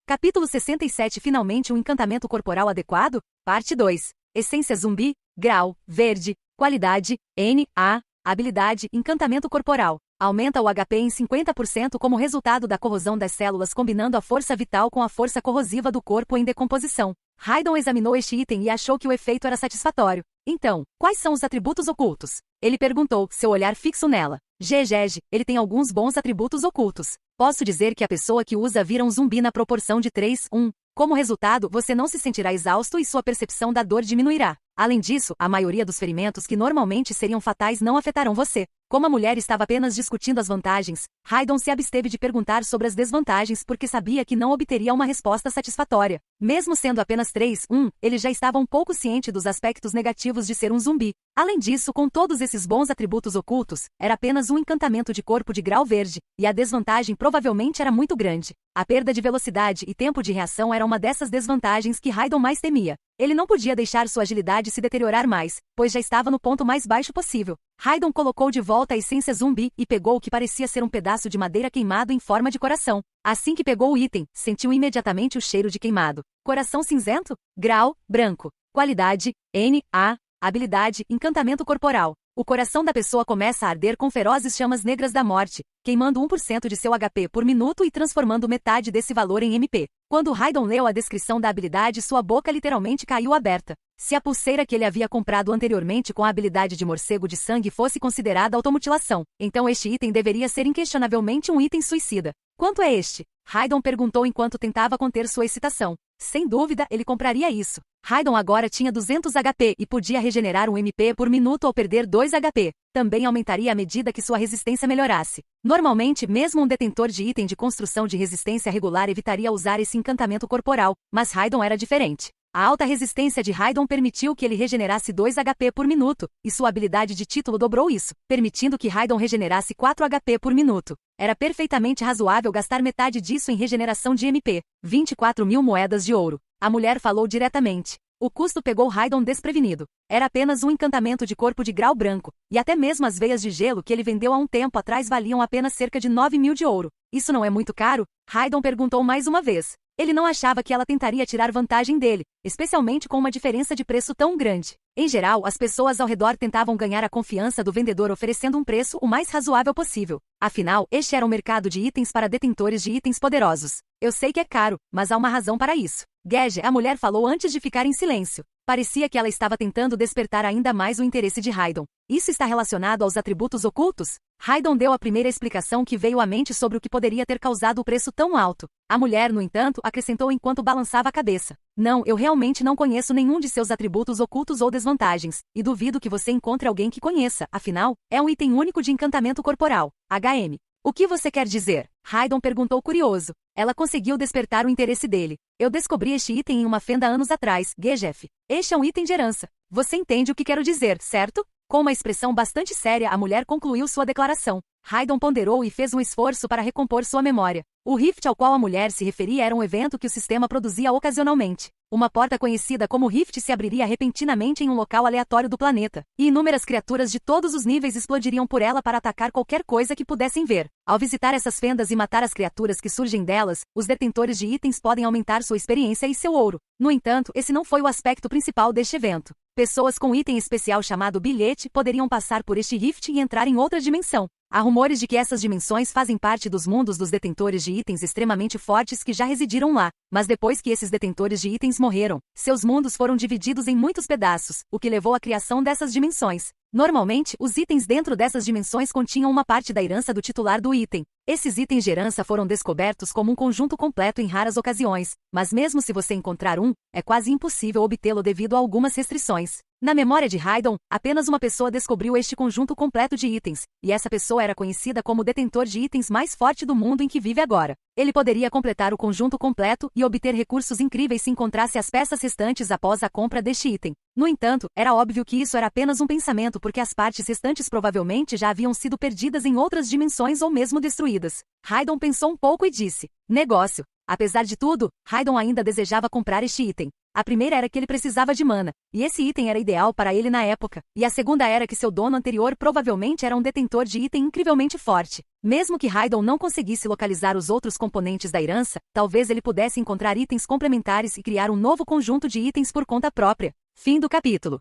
Capítulo 67. Finalmente um encantamento corporal adequado? Parte 2. Essência zumbi, grau, verde, qualidade, N.A., habilidade, encantamento corporal. Aumenta o HP em 50% como resultado da corrosão das células combinando a força vital com a força corrosiva do corpo em decomposição. Haydon examinou este item e achou que o efeito era satisfatório. Então, quais são os atributos ocultos? Ele perguntou, seu olhar fixo nela. Gegege, ele tem alguns bons atributos ocultos. Posso dizer que a pessoa que usa vira um zumbi na proporção de 3:1. Como resultado, você não se sentirá exausto e sua percepção da dor diminuirá. Além disso, a maioria dos ferimentos que normalmente seriam fatais não afetarão você. Como a mulher estava apenas discutindo as vantagens, Haydon se absteve de perguntar sobre as desvantagens porque sabia que não obteria uma resposta satisfatória. Mesmo sendo apenas 3-1, ele já estava um pouco ciente dos aspectos negativos de ser um zumbi. Além disso, com todos esses bons atributos ocultos, era apenas um encantamento de corpo de grau verde, e a desvantagem provavelmente era muito grande. A perda de velocidade e tempo de reação era uma dessas desvantagens que Haydon mais temia. Ele não podia deixar sua agilidade se deteriorar mais, pois já estava no ponto mais baixo possível. Haydon colocou de volta a essência zumbi e pegou o que parecia ser um pedaço de madeira queimado em forma de coração. Assim que pegou o item, sentiu imediatamente o cheiro de queimado. Coração cinzento? Grau, branco. Qualidade, N.A. Habilidade, encantamento corporal. O coração da pessoa começa a arder com ferozes chamas negras da morte, queimando 1% de seu HP por minuto e transformando metade desse valor em MP. Quando Haydon leu a descrição da habilidade, sua boca literalmente caiu aberta. Se a pulseira que ele havia comprado anteriormente com a habilidade de morcego de sangue fosse considerada automutilação, então este item deveria ser inquestionavelmente um item suicida. Quanto é este? Haydon perguntou enquanto tentava conter sua excitação. Sem dúvida, ele compraria isso. Haydon agora tinha 200 HP e podia regenerar um MP por minuto ao perder 2 HP. Também aumentaria à medida que sua resistência melhorasse. Normalmente, mesmo um detentor de item de construção de resistência regular evitaria usar esse encantamento corporal, mas Haydon era diferente. A alta resistência de Haydon permitiu que ele regenerasse 2 HP por minuto, e sua habilidade de título dobrou isso, permitindo que Haydon regenerasse 4 HP por minuto. Era perfeitamente razoável gastar metade disso em regeneração de MP, 24.000 moedas de ouro. A mulher falou diretamente. O custo pegou Haydon desprevenido. Era apenas um encantamento de corpo de grau branco, e até mesmo as veias de gelo que ele vendeu há um tempo atrás valiam apenas cerca de 9.000 de ouro. Isso não é muito caro? Haydon perguntou mais uma vez. Ele não achava que ela tentaria tirar vantagem dele, especialmente com uma diferença de preço tão grande. Em geral, as pessoas ao redor tentavam ganhar a confiança do vendedor oferecendo um preço o mais razoável possível. Afinal, este era um mercado de itens para detentores de itens poderosos. Eu sei que é caro, mas há uma razão para isso. Gage, a mulher falou antes de ficar em silêncio. Parecia que ela estava tentando despertar ainda mais o interesse de Haydon. Isso está relacionado aos atributos ocultos? Haydon deu a primeira explicação que veio à mente sobre o que poderia ter causado o preço tão alto. A mulher, no entanto, acrescentou enquanto balançava a cabeça. Não, eu realmente não conheço nenhum de seus atributos ocultos ou desvantagens, e duvido que você encontre alguém que conheça, afinal, é um item único de encantamento corporal. HM. O que você quer dizer? Haydon perguntou curioso. Ela conseguiu despertar o interesse dele. Eu descobri este item em uma fenda anos atrás, Gejef. Este é um item de herança. Você entende o que quero dizer, certo? Com uma expressão bastante séria, a mulher concluiu sua declaração. Haydon ponderou e fez um esforço para recompor sua memória. O rift ao qual a mulher se referia era um evento que o sistema produzia ocasionalmente. Uma porta conhecida como rift se abriria repentinamente em um local aleatório do planeta, e inúmeras criaturas de todos os níveis explodiriam por ela para atacar qualquer coisa que pudessem ver. Ao visitar essas fendas e matar as criaturas que surgem delas, os detentores de itens podem aumentar sua experiência e seu ouro. No entanto, esse não foi o aspecto principal deste evento. Pessoas com item especial chamado bilhete poderiam passar por este rift e entrar em outra dimensão. Há rumores de que essas dimensões fazem parte dos mundos dos detentores de itens extremamente fortes que já residiram lá, mas depois que esses detentores de itens morreram, seus mundos foram divididos em muitos pedaços, o que levou à criação dessas dimensões. Normalmente, os itens dentro dessas dimensões continham uma parte da herança do titular do item. Esses itens de herança foram descobertos como um conjunto completo em raras ocasiões, mas mesmo se você encontrar um, é quase impossível obtê-lo devido a algumas restrições. Na memória de Haydon, apenas uma pessoa descobriu este conjunto completo de itens, e essa pessoa era conhecida como o detentor de itens mais forte do mundo em que vive agora. Ele poderia completar o conjunto completo e obter recursos incríveis se encontrasse as peças restantes após a compra deste item. No entanto, era óbvio que isso era apenas um pensamento porque as partes restantes provavelmente já haviam sido perdidas em outras dimensões ou mesmo destruídas. Haydon pensou um pouco e disse: negócio. Apesar de tudo, Haydon ainda desejava comprar este item. A primeira era que ele precisava de mana, e esse item era ideal para ele na época, e a segunda era que seu dono anterior provavelmente era um detentor de item incrivelmente forte. Mesmo que Haydon não conseguisse localizar os outros componentes da herança, talvez ele pudesse encontrar itens complementares e criar um novo conjunto de itens por conta própria. Fim do capítulo.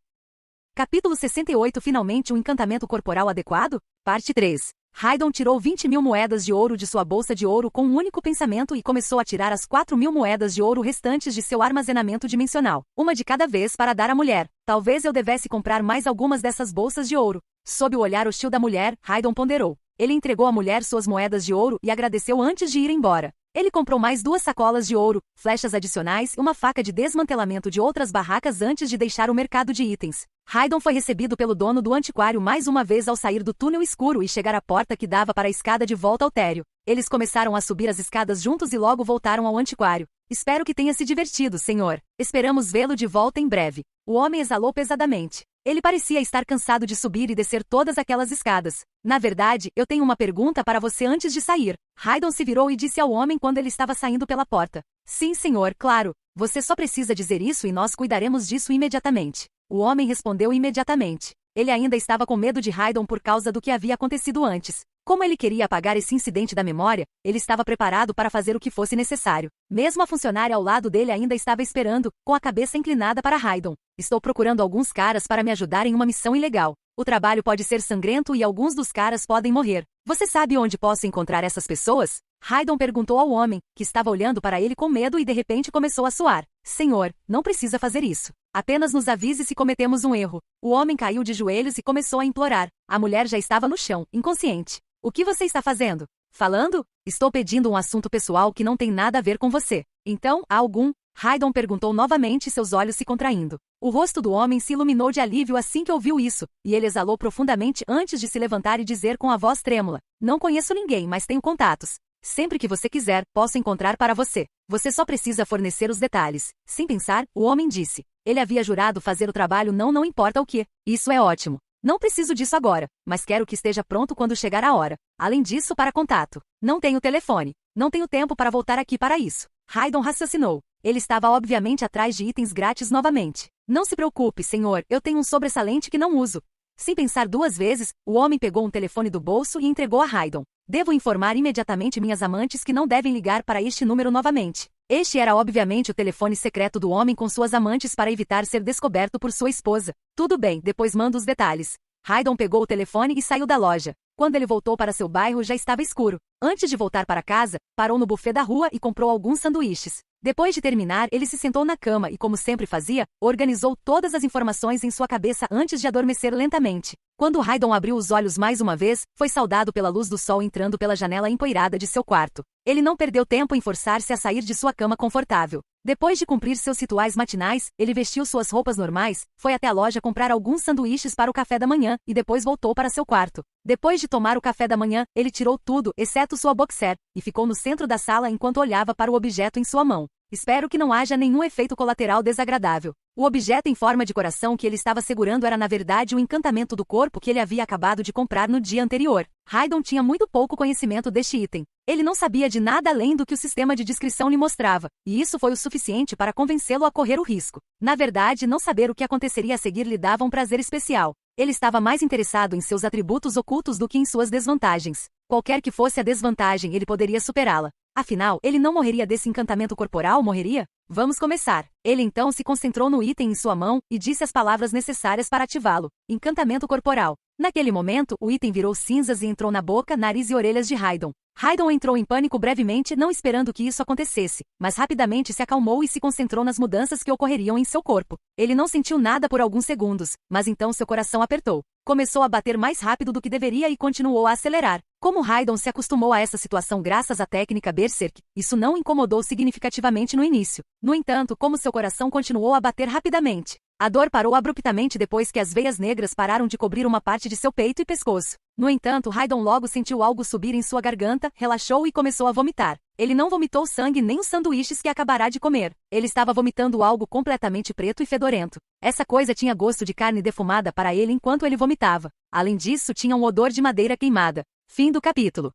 Capítulo 68. Finalmente um encantamento corporal adequado? Parte 3. Haydon tirou 20.000 moedas de ouro de sua bolsa de ouro com um único pensamento e começou a tirar as 4.000 moedas de ouro restantes de seu armazenamento dimensional, uma de cada vez para dar à mulher. Talvez eu devesse comprar mais algumas dessas bolsas de ouro. Sob o olhar hostil da mulher, Haydon ponderou. Ele entregou à mulher suas moedas de ouro e agradeceu antes de ir embora. Ele comprou mais 2 sacolas de ouro, flechas adicionais e uma faca de desmantelamento de outras barracas antes de deixar o mercado de itens. Haydon foi recebido pelo dono do antiquário mais uma vez ao sair do túnel escuro e chegar à porta que dava para a escada de volta ao térreo. Eles começaram a subir as escadas juntos e logo voltaram ao antiquário. Espero que tenha se divertido, senhor. Esperamos vê-lo de volta em breve. O homem exalou pesadamente. Ele parecia estar cansado de subir e descer todas aquelas escadas. Na verdade, eu tenho uma pergunta para você antes de sair. Haydon se virou e disse ao homem quando ele estava saindo pela porta. Sim, senhor, claro. Você só precisa dizer isso e nós cuidaremos disso imediatamente. O homem respondeu imediatamente. Ele ainda estava com medo de Haydon por causa do que havia acontecido antes. Como ele queria apagar esse incidente da memória, ele estava preparado para fazer o que fosse necessário. Mesmo a funcionária ao lado dele ainda estava esperando, com a cabeça inclinada para Haydon. Estou procurando alguns caras para me ajudar em uma missão ilegal. O trabalho pode ser sangrento e alguns dos caras podem morrer. Você sabe onde posso encontrar essas pessoas? Haydon perguntou ao homem, que estava olhando para ele com medo e de repente começou a suar. Senhor, não precisa fazer isso. Apenas nos avise se cometemos um erro. O homem caiu de joelhos e começou a implorar. A mulher já estava no chão, inconsciente. O que você está fazendo? Falando? Estou pedindo um assunto pessoal que não tem nada a ver com você. Então, há algum? Haydon perguntou novamente, seus olhos se contraindo. O rosto do homem se iluminou de alívio assim que ouviu isso, e ele exalou profundamente antes de se levantar e dizer com a voz trêmula. Não conheço ninguém, mas tenho contatos. Sempre que você quiser, posso encontrar para você. Você só precisa fornecer os detalhes. Sem pensar, o homem disse. Ele havia jurado fazer o trabalho não importa o que. Isso é ótimo. Não preciso disso agora, mas quero que esteja pronto quando chegar a hora. Além disso, para contato. Não tenho telefone. Não tenho tempo para voltar aqui para isso. Haydon raciocinou. Ele estava obviamente atrás de itens grátis novamente. Não se preocupe, senhor, eu tenho um sobressalente que não uso. Sem pensar 2 vezes, o homem pegou um telefone do bolso e entregou a Haydon. Devo informar imediatamente minhas amantes que não devem ligar para este número novamente. Este era obviamente o telefone secreto do homem com suas amantes para evitar ser descoberto por sua esposa. Tudo bem, depois mando os detalhes. Haydon pegou o telefone e saiu da loja. Quando ele voltou para seu bairro já estava escuro. Antes de voltar para casa, parou no buffet da rua e comprou alguns sanduíches. Depois de terminar, ele se sentou na cama e, como sempre fazia, organizou todas as informações em sua cabeça antes de adormecer lentamente. Quando Haydon abriu os olhos mais uma vez, foi saudado pela luz do sol entrando pela janela empoeirada de seu quarto. Ele não perdeu tempo em forçar-se a sair de sua cama confortável. Depois de cumprir seus rituais matinais, ele vestiu suas roupas normais, foi até a loja comprar alguns sanduíches para o café da manhã e depois voltou para seu quarto. Depois de tomar o café da manhã, ele tirou tudo, exceto sua boxer, e ficou no centro da sala enquanto olhava para o objeto em sua mão. Espero que não haja nenhum efeito colateral desagradável. O objeto em forma de coração que ele estava segurando era na verdade o encantamento do corpo que ele havia acabado de comprar no dia anterior. Haydon tinha muito pouco conhecimento deste item. Ele não sabia de nada além do que o sistema de descrição lhe mostrava, e isso foi o suficiente para convencê-lo a correr o risco. Na verdade, não saber o que aconteceria a seguir lhe dava um prazer especial. Ele estava mais interessado em seus atributos ocultos do que em suas desvantagens. Qualquer que fosse a desvantagem, ele poderia superá-la. Afinal, ele não morreria desse encantamento corporal, morreria? Vamos começar. Ele então se concentrou no item em sua mão e disse as palavras necessárias para ativá-lo. Encantamento corporal. Naquele momento, o item virou cinzas e entrou na boca, nariz e orelhas de Haydon. Haydon entrou em pânico brevemente, não esperando que isso acontecesse, mas rapidamente se acalmou e se concentrou nas mudanças que ocorreriam em seu corpo. Ele não sentiu nada por alguns segundos, mas então seu coração apertou. Começou a bater mais rápido do que deveria e continuou a acelerar. Como Haydon se acostumou a essa situação graças à técnica Berserk, isso não o incomodou significativamente no início. No entanto, como seu coração continuou a bater rapidamente, a dor parou abruptamente depois que as veias negras pararam de cobrir uma parte de seu peito e pescoço. No entanto, Haydon logo sentiu algo subir em sua garganta, relaxou e começou a vomitar. Ele não vomitou sangue nem os sanduíches que acabará de comer. Ele estava vomitando algo completamente preto e fedorento. Essa coisa tinha gosto de carne defumada para ele enquanto ele vomitava. Além disso, tinha um odor de madeira queimada. Fim do capítulo.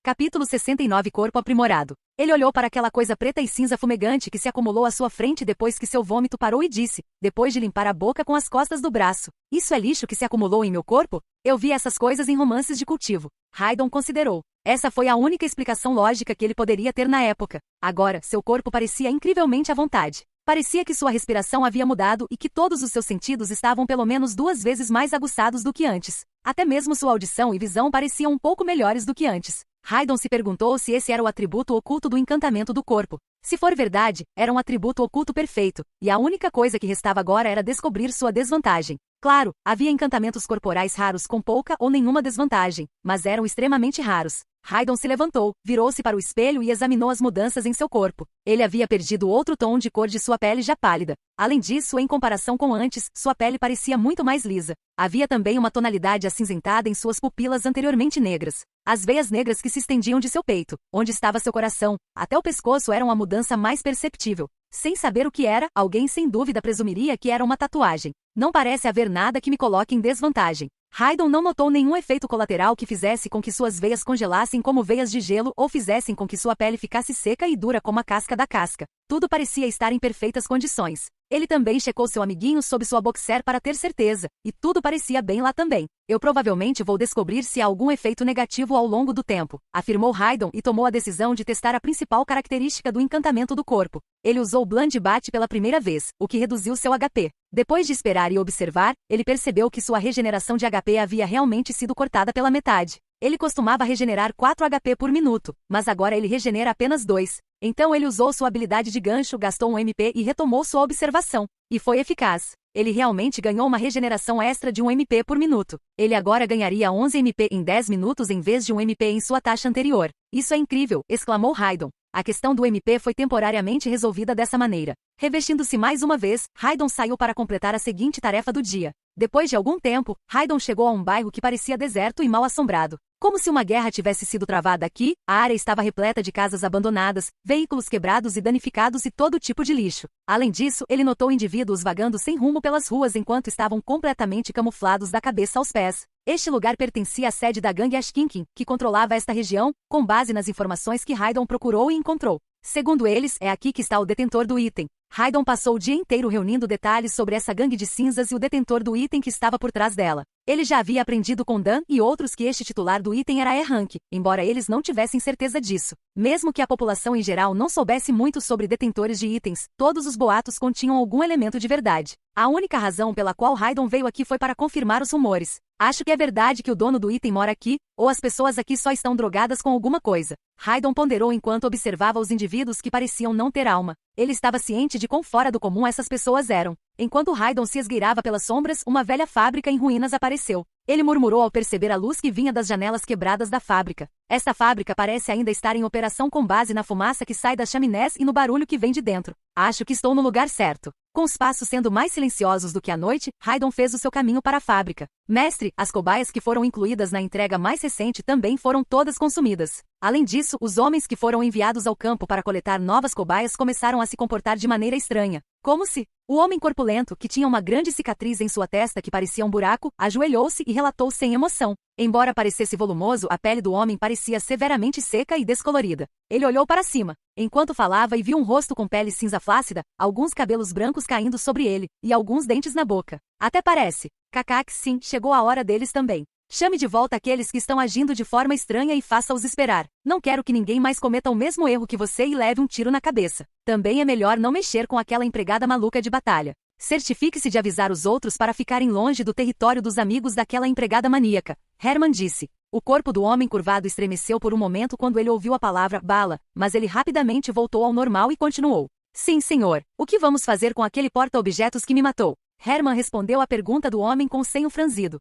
Capítulo 69 Corpo aprimorado. Ele olhou para aquela coisa preta e cinza fumegante que se acumulou à sua frente depois que seu vômito parou e disse, depois de limpar a boca com as costas do braço, isso é lixo que se acumulou em meu corpo? Eu vi essas coisas em romances de cultivo. Haydon considerou. Essa foi a única explicação lógica que ele poderia ter na época. Agora, seu corpo parecia incrivelmente à vontade. Parecia que sua respiração havia mudado e que todos os seus sentidos estavam pelo menos 2 vezes mais aguçados do que antes. Até mesmo sua audição e visão pareciam um pouco melhores do que antes. Haydon se perguntou se esse era o atributo oculto do encantamento do corpo. Se for verdade, era um atributo oculto perfeito, e a única coisa que restava agora era descobrir sua desvantagem. Claro, havia encantamentos corporais raros com pouca ou nenhuma desvantagem, mas eram extremamente raros. Haydon se levantou, virou-se para o espelho e examinou as mudanças em seu corpo. Ele havia perdido outro tom de cor de sua pele já pálida. Além disso, em comparação com antes, sua pele parecia muito mais lisa. Havia também uma tonalidade acinzentada em suas pupilas anteriormente negras. As veias negras que se estendiam de seu peito, onde estava seu coração, até o pescoço eram a mudança mais perceptível. Sem saber o que era, alguém sem dúvida presumiria que era uma tatuagem. Não parece haver nada que me coloque em desvantagem. Haydon não notou nenhum efeito colateral que fizesse com que suas veias congelassem como veias de gelo ou fizessem com que sua pele ficasse seca e dura como a casca da casca. Tudo parecia estar em perfeitas condições. Ele também checou seu amiguinho sob sua boxer para ter certeza, e tudo parecia bem lá também. Eu provavelmente vou descobrir se há algum efeito negativo ao longo do tempo, afirmou Haydon e tomou a decisão de testar a principal característica do encantamento do corpo. Ele usou Blind Bat pela primeira vez, o que reduziu seu HP. Depois de esperar e observar, ele percebeu que sua regeneração de HP havia realmente sido cortada pela metade. Ele costumava regenerar 4 HP por minuto, mas agora ele regenera apenas 2. Então ele usou sua habilidade de gancho, gastou um MP e retomou sua observação. E foi eficaz. Ele realmente ganhou uma regeneração extra de 1 MP por minuto. Ele agora ganharia 11 MP em 10 minutos em vez de 1 MP em sua taxa anterior. Isso é incrível, exclamou Haydon. A questão do MP foi temporariamente resolvida dessa maneira. Revestindo-se mais uma vez, Haydon saiu para completar a seguinte tarefa do dia. Depois de algum tempo, Haydon chegou a um bairro que parecia deserto e mal assombrado. Como se uma guerra tivesse sido travada aqui, a área estava repleta de casas abandonadas, veículos quebrados e danificados e todo tipo de lixo. Além disso, ele notou indivíduos vagando sem rumo pelas ruas enquanto estavam completamente camuflados da cabeça aos pés. Este lugar pertencia à sede da gangue Ashkinkin, que controlava esta região, com base nas informações que Haydon procurou e encontrou. Segundo eles, é aqui que está o detentor do item. Haydon passou o dia inteiro reunindo detalhes sobre essa gangue de cinzas e o detentor do item que estava por trás dela. Ele já havia aprendido com Dan e outros que este titular do item era E-Rank, embora eles não tivessem certeza disso. Mesmo que a população em geral não soubesse muito sobre detentores de itens, todos os boatos continham algum elemento de verdade. A única razão pela qual Haydon veio aqui foi para confirmar os rumores. Acho que é verdade que o dono do item mora aqui, ou as pessoas aqui só estão drogadas com alguma coisa. Haydon ponderou enquanto observava os indivíduos que pareciam não ter alma. Ele estava ciente de quão fora do comum essas pessoas eram. Enquanto Haydon se esgueirava pelas sombras, uma velha fábrica em ruínas apareceu. Ele murmurou ao perceber a luz que vinha das janelas quebradas da fábrica. Esta fábrica parece ainda estar em operação com base na fumaça que sai das chaminés e no barulho que vem de dentro. Acho que estou no lugar certo. Com os passos sendo mais silenciosos do que à noite, Haydon fez o seu caminho para a fábrica. Mestre, as cobaias que foram incluídas na entrega mais recente também foram todas consumidas. Além disso, os homens que foram enviados ao campo para coletar novas cobaias começaram a se comportar de maneira estranha. Como se... O homem corpulento, que tinha uma grande cicatriz em sua testa que parecia um buraco, ajoelhou-se e relatou sem emoção. Embora parecesse volumoso, a pele do homem parecia severamente seca e descolorida. Ele olhou para cima, enquanto falava e viu um rosto com pele cinza flácida, alguns cabelos brancos caindo sobre ele, e alguns dentes na boca. Até parece. Kakak, sim, chegou a hora deles também. Chame de volta aqueles que estão agindo de forma estranha e faça-os esperar. Não quero que ninguém mais cometa o mesmo erro que você e leve um tiro na cabeça. Também é melhor não mexer com aquela empregada maluca de batalha. Certifique-se de avisar os outros para ficarem longe do território dos amigos daquela empregada maníaca. Herman disse. O corpo do homem curvado estremeceu por um momento quando ele ouviu a palavra bala, mas ele rapidamente voltou ao normal e continuou. Sim, senhor. O que vamos fazer com aquele porta-objetos que me matou? Herman respondeu à pergunta do homem com o senho franzido.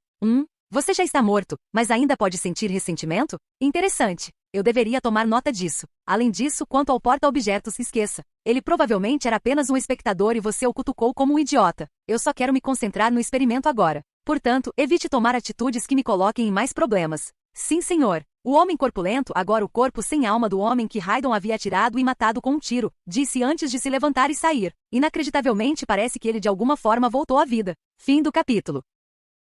Você já está morto, mas ainda pode sentir ressentimento? Interessante. Eu deveria tomar nota disso. Além disso, quanto ao porta-objetos, esqueça. Ele provavelmente era apenas um espectador e você o cutucou como um idiota. Eu só quero me concentrar no experimento agora. Portanto, evite tomar atitudes que me coloquem em mais problemas. Sim, senhor. O homem corpulento, agora o corpo sem alma do homem que Haydon havia atirado e matado com um tiro, disse antes de se levantar e sair. Inacreditavelmente parece que ele de alguma forma voltou à vida. Fim do capítulo.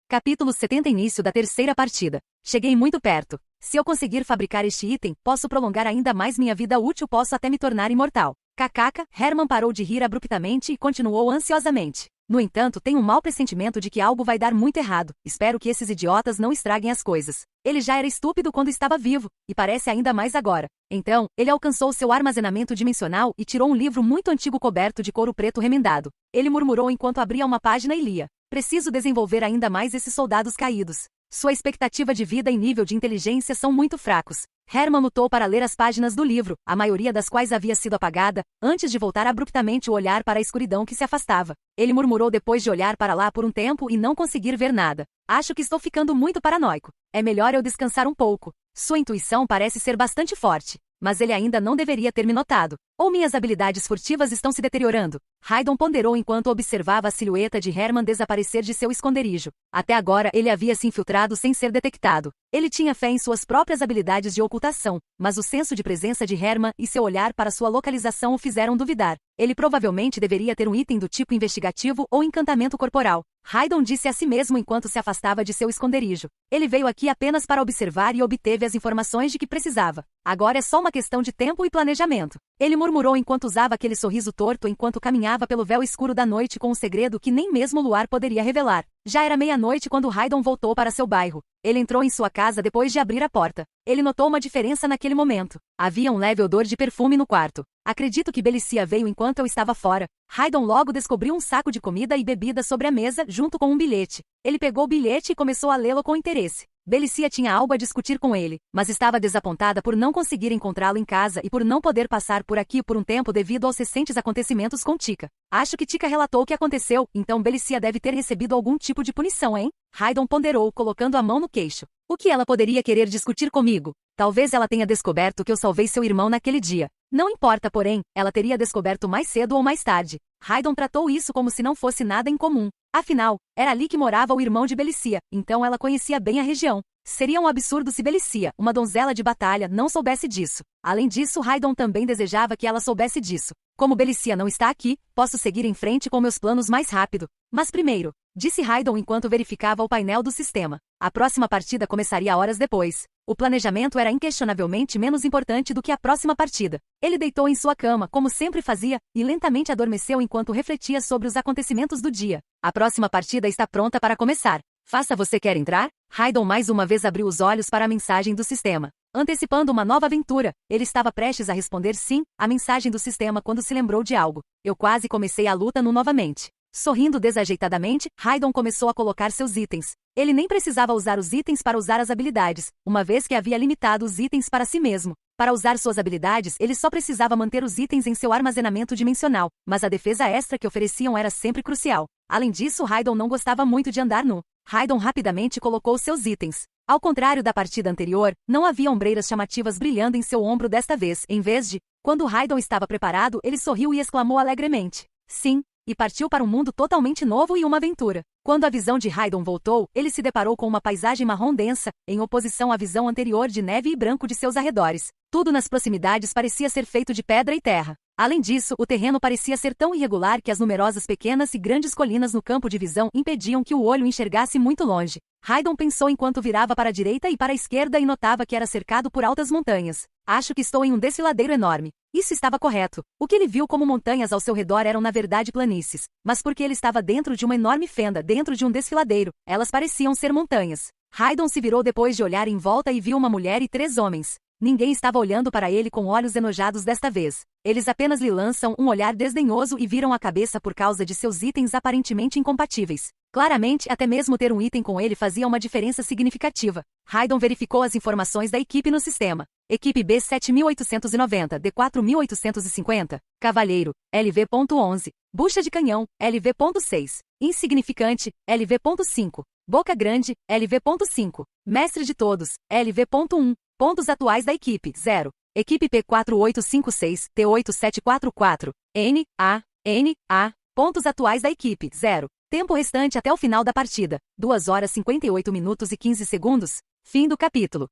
Capítulo 70. Início da terceira partida. Cheguei muito perto. Se eu conseguir fabricar este item, posso prolongar ainda mais minha vida útil, posso até me tornar imortal. Kkk, Herman parou de rir abruptamente e continuou ansiosamente. No entanto, tenho um mau pressentimento de que algo vai dar muito errado. Espero que esses idiotas não estraguem as coisas. Ele já era estúpido quando estava vivo, e parece ainda mais agora. Então, ele alcançou seu armazenamento dimensional e tirou um livro muito antigo coberto de couro preto remendado. Ele murmurou enquanto abria uma página e lia. Preciso desenvolver ainda mais esses soldados caídos. Sua expectativa de vida e nível de inteligência são muito fracos. Herman lutou para ler as páginas do livro, a maioria das quais havia sido apagada, antes de voltar abruptamente o olhar para a escuridão que se afastava. Ele murmurou depois de olhar para lá por um tempo e não conseguir ver nada. Acho que estou ficando muito paranoico. É melhor eu descansar um pouco. Sua intuição parece ser bastante forte, mas ele ainda não deveria ter me notado. Ou minhas habilidades furtivas estão se deteriorando? Haydon ponderou enquanto observava a silhueta de Herman desaparecer de seu esconderijo. Até agora ele havia se infiltrado sem ser detectado. Ele tinha fé em suas próprias habilidades de ocultação, mas o senso de presença de Herman e seu olhar para sua localização o fizeram duvidar. Ele provavelmente deveria ter um item do tipo investigativo ou encantamento corporal. Haydon disse a si mesmo enquanto se afastava de seu esconderijo. Ele veio aqui apenas para observar e obteve as informações de que precisava. Agora é só uma questão de tempo e planejamento. Ele murmurou enquanto usava aquele sorriso torto enquanto caminhava pelo véu escuro da noite com um segredo que nem mesmo o luar poderia revelar. Já era meia-noite quando Haydon voltou para seu bairro. Ele entrou em sua casa depois de abrir a porta. Ele notou uma diferença naquele momento. Havia um leve odor de perfume no quarto. Acredito que Belicia veio enquanto eu estava fora. Haydon logo descobriu um saco de comida e bebida sobre a mesa junto com um bilhete. Ele pegou o bilhete e começou a lê-lo com interesse. Belicia tinha algo a discutir com ele, mas estava desapontada por não conseguir encontrá-lo em casa e por não poder passar por aqui por um tempo devido aos recentes acontecimentos com Tika. Acho que Tika relatou o que aconteceu, então Belicia deve ter recebido algum tipo de punição, hein? Haydon ponderou, colocando a mão no queixo. O que ela poderia querer discutir comigo? Talvez ela tenha descoberto que eu salvei seu irmão naquele dia. Não importa, porém, ela teria descoberto mais cedo ou mais tarde. Haydon tratou isso como se não fosse nada em comum. Afinal, era ali que morava o irmão de Belicia, então ela conhecia bem a região. Seria um absurdo se Belicia, uma donzela de batalha, não soubesse disso. Além disso, Haydon também desejava que ela soubesse disso. Como Belicia não está aqui, posso seguir em frente com meus planos mais rápido. Mas primeiro, disse Haydon enquanto verificava o painel do sistema. A próxima partida começaria horas depois. O planejamento era inquestionavelmente menos importante do que a próxima partida. Ele deitou em sua cama, como sempre fazia, e lentamente adormeceu enquanto refletia sobre os acontecimentos do dia. A próxima partida está pronta para começar. Faça, você quer entrar? Haydon mais uma vez abriu os olhos para a mensagem do sistema. Antecipando uma nova aventura, ele estava prestes a responder sim à mensagem do sistema quando se lembrou de algo. Eu quase comecei a luta novamente. Sorrindo desajeitadamente, Haydon começou a colocar seus itens. Ele nem precisava usar os itens para usar as habilidades, uma vez que havia limitado os itens para si mesmo. Para usar suas habilidades, ele só precisava manter os itens em seu armazenamento dimensional, mas a defesa extra que ofereciam era sempre crucial. Além disso, Haydon não gostava muito de andar nu. Haydon rapidamente colocou seus itens. Ao contrário da partida anterior, não havia ombreiras chamativas brilhando em seu ombro desta vez. Em vez de, quando Haydon estava preparado, ele sorriu e exclamou alegremente: sim! E partiu para um mundo totalmente novo e uma aventura. Quando a visão de Haydon voltou, ele se deparou com uma paisagem marrom densa, em oposição à visão anterior de neve e branco de seus arredores. Tudo nas proximidades parecia ser feito de pedra e terra. Além disso, o terreno parecia ser tão irregular que as numerosas pequenas e grandes colinas no campo de visão impediam que o olho enxergasse muito longe. Haydon pensou enquanto virava para a direita e para a esquerda e notava que era cercado por altas montanhas. Acho que estou em um desfiladeiro enorme. Isso estava correto. O que ele viu como montanhas ao seu redor eram na verdade planícies. Mas porque ele estava dentro de uma enorme fenda, dentro de um desfiladeiro, elas pareciam ser montanhas. Haydon se virou depois de olhar em volta e viu uma mulher e 3 homens. Ninguém estava olhando para ele com olhos enojados desta vez. Eles apenas lhe lançam um olhar desdenhoso e viram a cabeça por causa de seus itens aparentemente incompatíveis. Claramente, até mesmo ter um item com ele fazia uma diferença significativa. Haydon verificou as informações da equipe no sistema. Equipe B 7890, D 4850, Cavalheiro, LV.11, Bucha de Canhão, LV.6, Insignificante, LV.5, Boca Grande, LV.5, Mestre de Todos, LV.1, Pontos atuais da equipe, 0. Equipe P4856, T8744, N, A. Pontos atuais da equipe, 0. Tempo restante até o final da partida, 2 horas 58 minutos e 15 segundos. Fim do capítulo.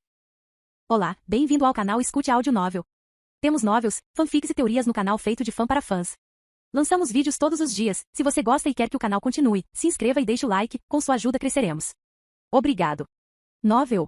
Olá, bem-vindo ao canal Escute Áudio Novel. Temos novels, fanfics e teorias no canal feito de fã para fãs. Lançamos vídeos todos os dias. Se você gosta e quer que o canal continue, se inscreva e deixe o like, com sua ajuda cresceremos. Obrigado. Novel.